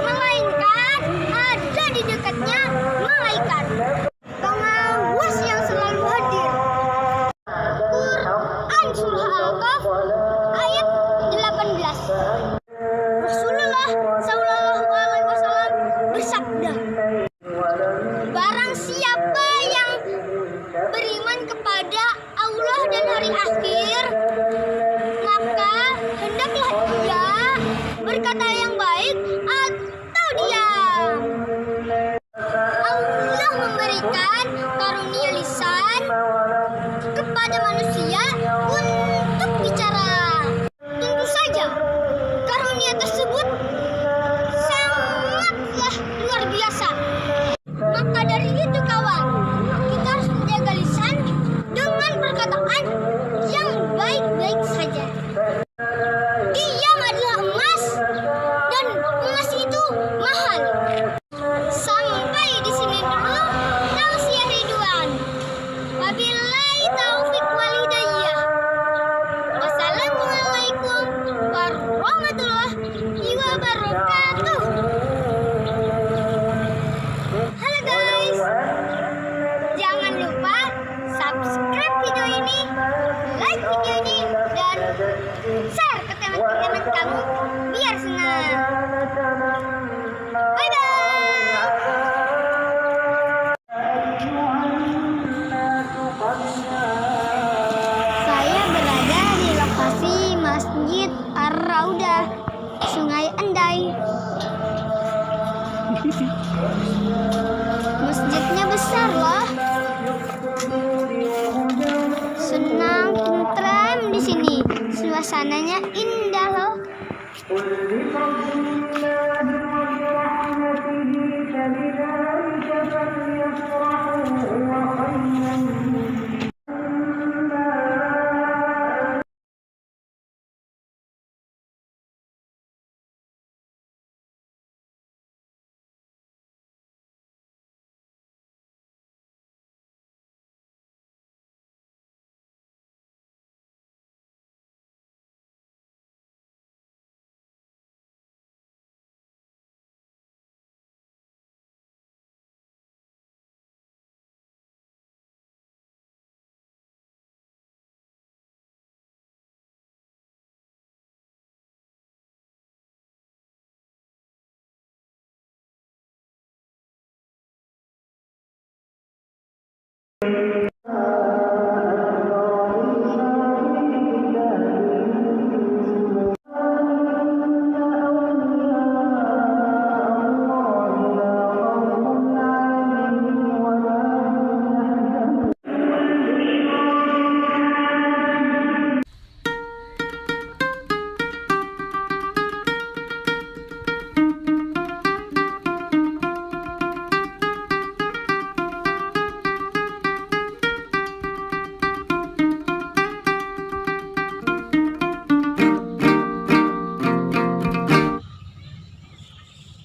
melainkan ada di dekatnya malaikat pengawas yang selalu hadir. Quran Surah Al-Kahf ayat 18. Rasulullah Shallallahu Alaihi Wasallam bersabda, barang siapa yang beriman kepada Allah dan hari akhir, maka hendaklah ia berkata yang baik atau diam. Allah memberikan karunia lisan kepada manusia untuk bicara. besar loh. Senang, tentram di sini. Suasananya indah loh.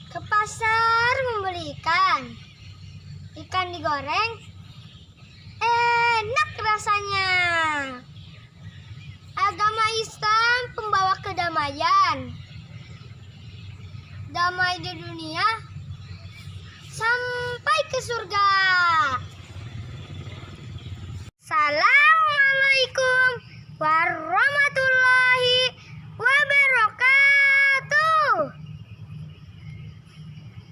Ke pasar membeli ikan. Ikan digoreng, enak rasanya. Agama Islam pembawa kedamaian. Damai di dunia sampai ke surga. Assalamualaikum warahmatullahi wabarakatuh.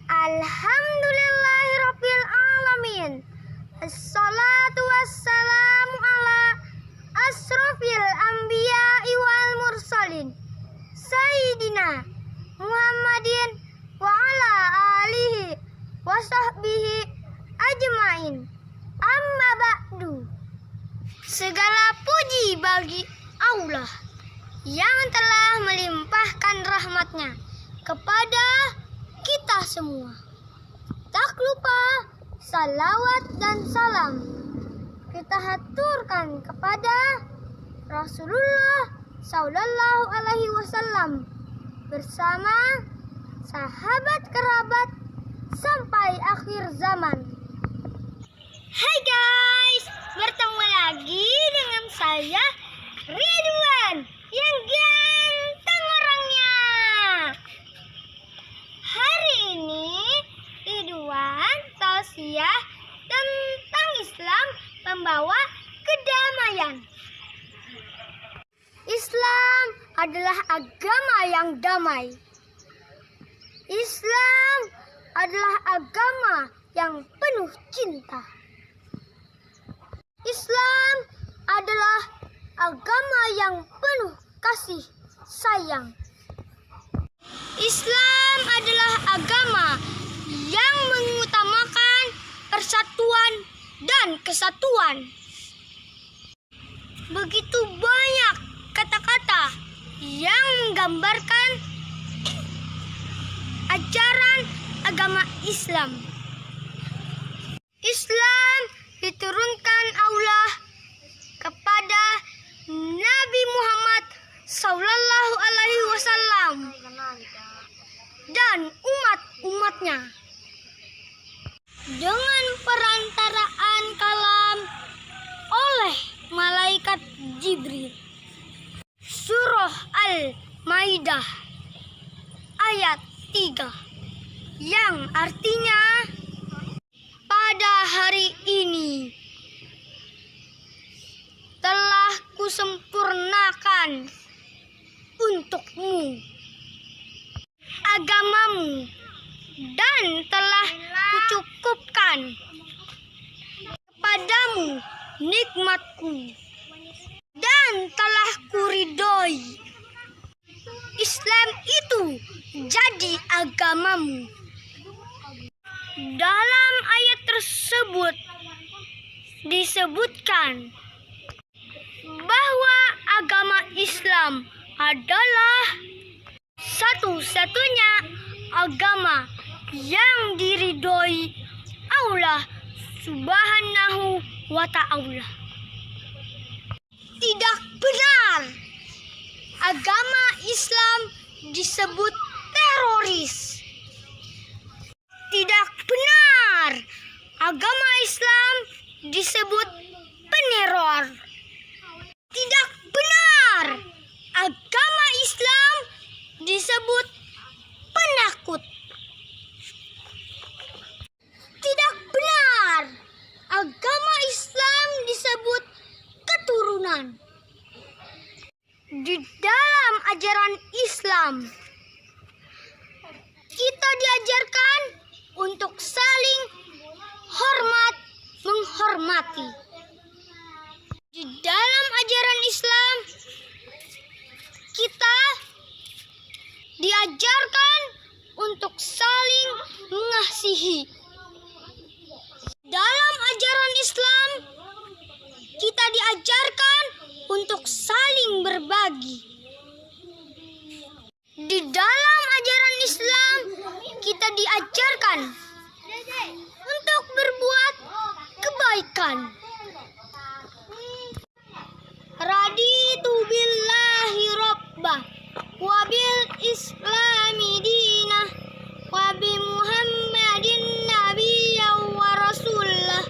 Alhamdulillahirabbil alamin. Assalatu wassalamu ala asrofil anbiya'i wal mursalin Sayyidina Muhammadin wa ala alihi wa sahbihi ajmain. Amma ba'du. Segala puji bagi Allah yang telah melimpahkan rahmatnya kepada kita semua. Tak lupa salawat dan salam kita haturkan kepada Rasulullah Sallallahu Alaihi Wasallam bersama sahabat kerabat sampai akhir zaman. Hai guys, bertemu lagi dengan saya Ridwan yang ganteng orangnya. Hari ini Ridwan tausiah tentang Islam membawa kedamaian. Islam adalah agama yang damai. Islam adalah agama yang penuh cinta. Islam adalah agama yang penuh kasih sayang. Islam adalah agama yang mengutamakan persatuan dan kesatuan. Begitu banyak kata-kata yang menggambarkan ajaran agama Islam. Islam diturunkan Allah kepada Nabi Muhammad Sallallahu Alaihi Wasallam dan umat-umatnya dengan perantaraan kalam oleh malaikat Jibril. Surah Al-Maidah ayat 3 yang artinya pada hari ini telah kusempurnakan untukmu agamamu dan telah kucukupkan kepadamu nikmatku dan telah kuridhoi Islam itu jadi agamamu. Dalam ayat tersebut disebutkan bahwa agama Islam adalah satu-satunya agama yang diridhoi Allah Subhanahu wa ta'ala. Tidak benar agama Islam disebut teroris. Tidak benar agama Islam disebut peneror. Tidak benar agama Islam disebut penakut. Tidak benar agama Islam disebut keturunan. Di dalam ajaran Islam, kita diajarkan untuk saling hormat menghormati. Di dalam ajaran Islam, kita diajarkan untuk saling mengasihi. Dalam ajaran Islam, kita diajarkan untuk saling berbagi. Di dalam ajaran Islam, kita diajarkan untuk berbuat kebaikan. Raditu billahi rabbah wa bil islami dinah wa bi Muhammadin nabiyyan wa rasulah.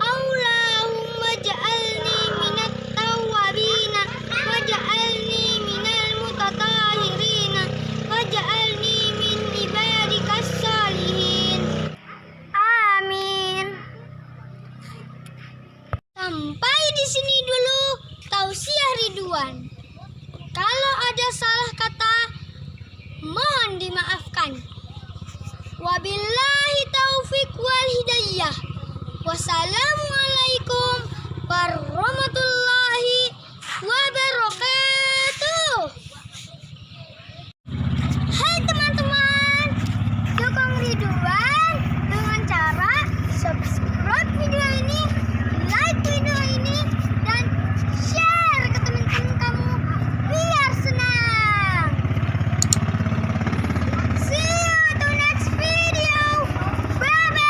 Allahumma ja'alni minat tawwabina wa ja'alni minal mutatahhirina wa ja'alni min ibadikas salihin. Amin. Sampai di sini dulu tausiah Ridwan. Kalau ada salah kata, mohon dimaafkan. Wabillahi taufiq wal hidayah. Wassalamualaikum warahmatullahi wabarakatuh. Hai teman-teman, dukung Ridwan dengan cara subscribe video ini, like video ini, dan share ke teman-teman kamu biar senang. See you to next video. Bye bye.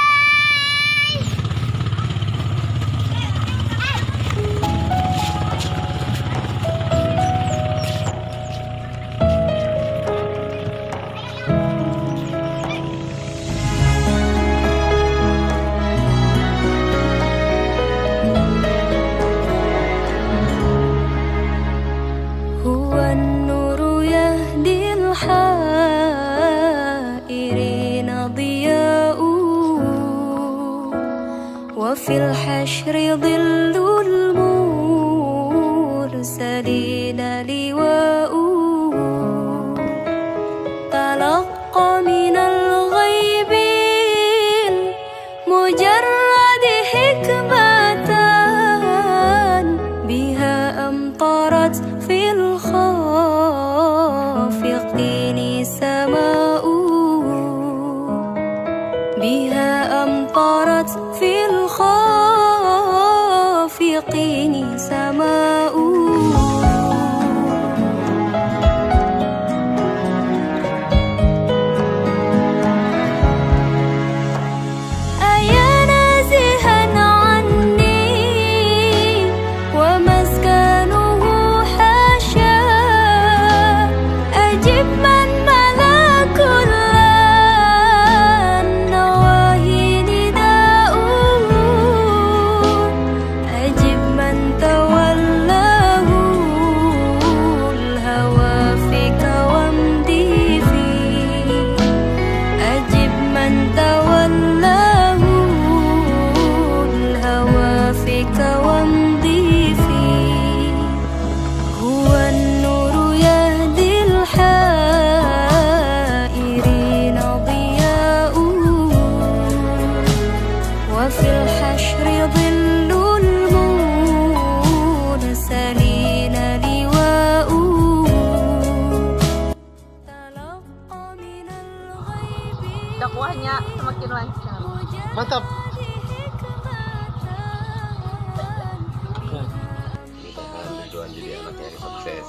هو النور يهدي الحائرين ضياء وفي الحشر ظل المرسلين لواء تلقى من الغيب المجرد حكمة بها أمطرت في الخافقين سماء بها أمطرت في الخافقين سماء أيا نازها عني ومسكنه حاشا أجب من ملك النواهي نداء أجب من تولى Mantap. Mudah-mudahan Ridwan jadi anak yang sukses.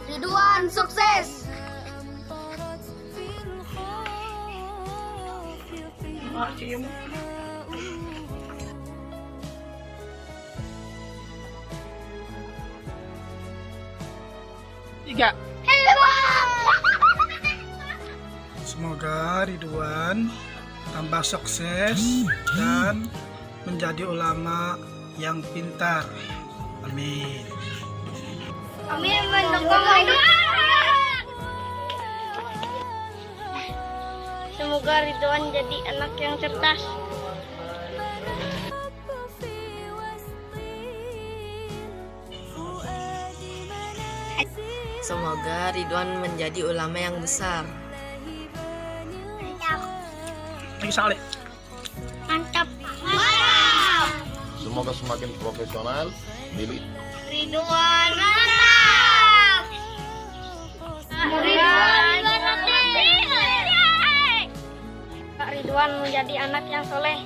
Ridwan sukses. Tiga. Semoga Ridwan tambah sukses dan menjadi ulama yang pintar. Amin. Amin mendukung Ridwan. Semoga Ridwan jadi anak yang cerdas. Semoga Ridwan menjadi ulama yang besar. Lagi saleh. Mantap. Mantap. Semoga semakin profesional. Ridwan mantap. Ridwan mantap. Kak Ridwan menjadi anak yang soleh.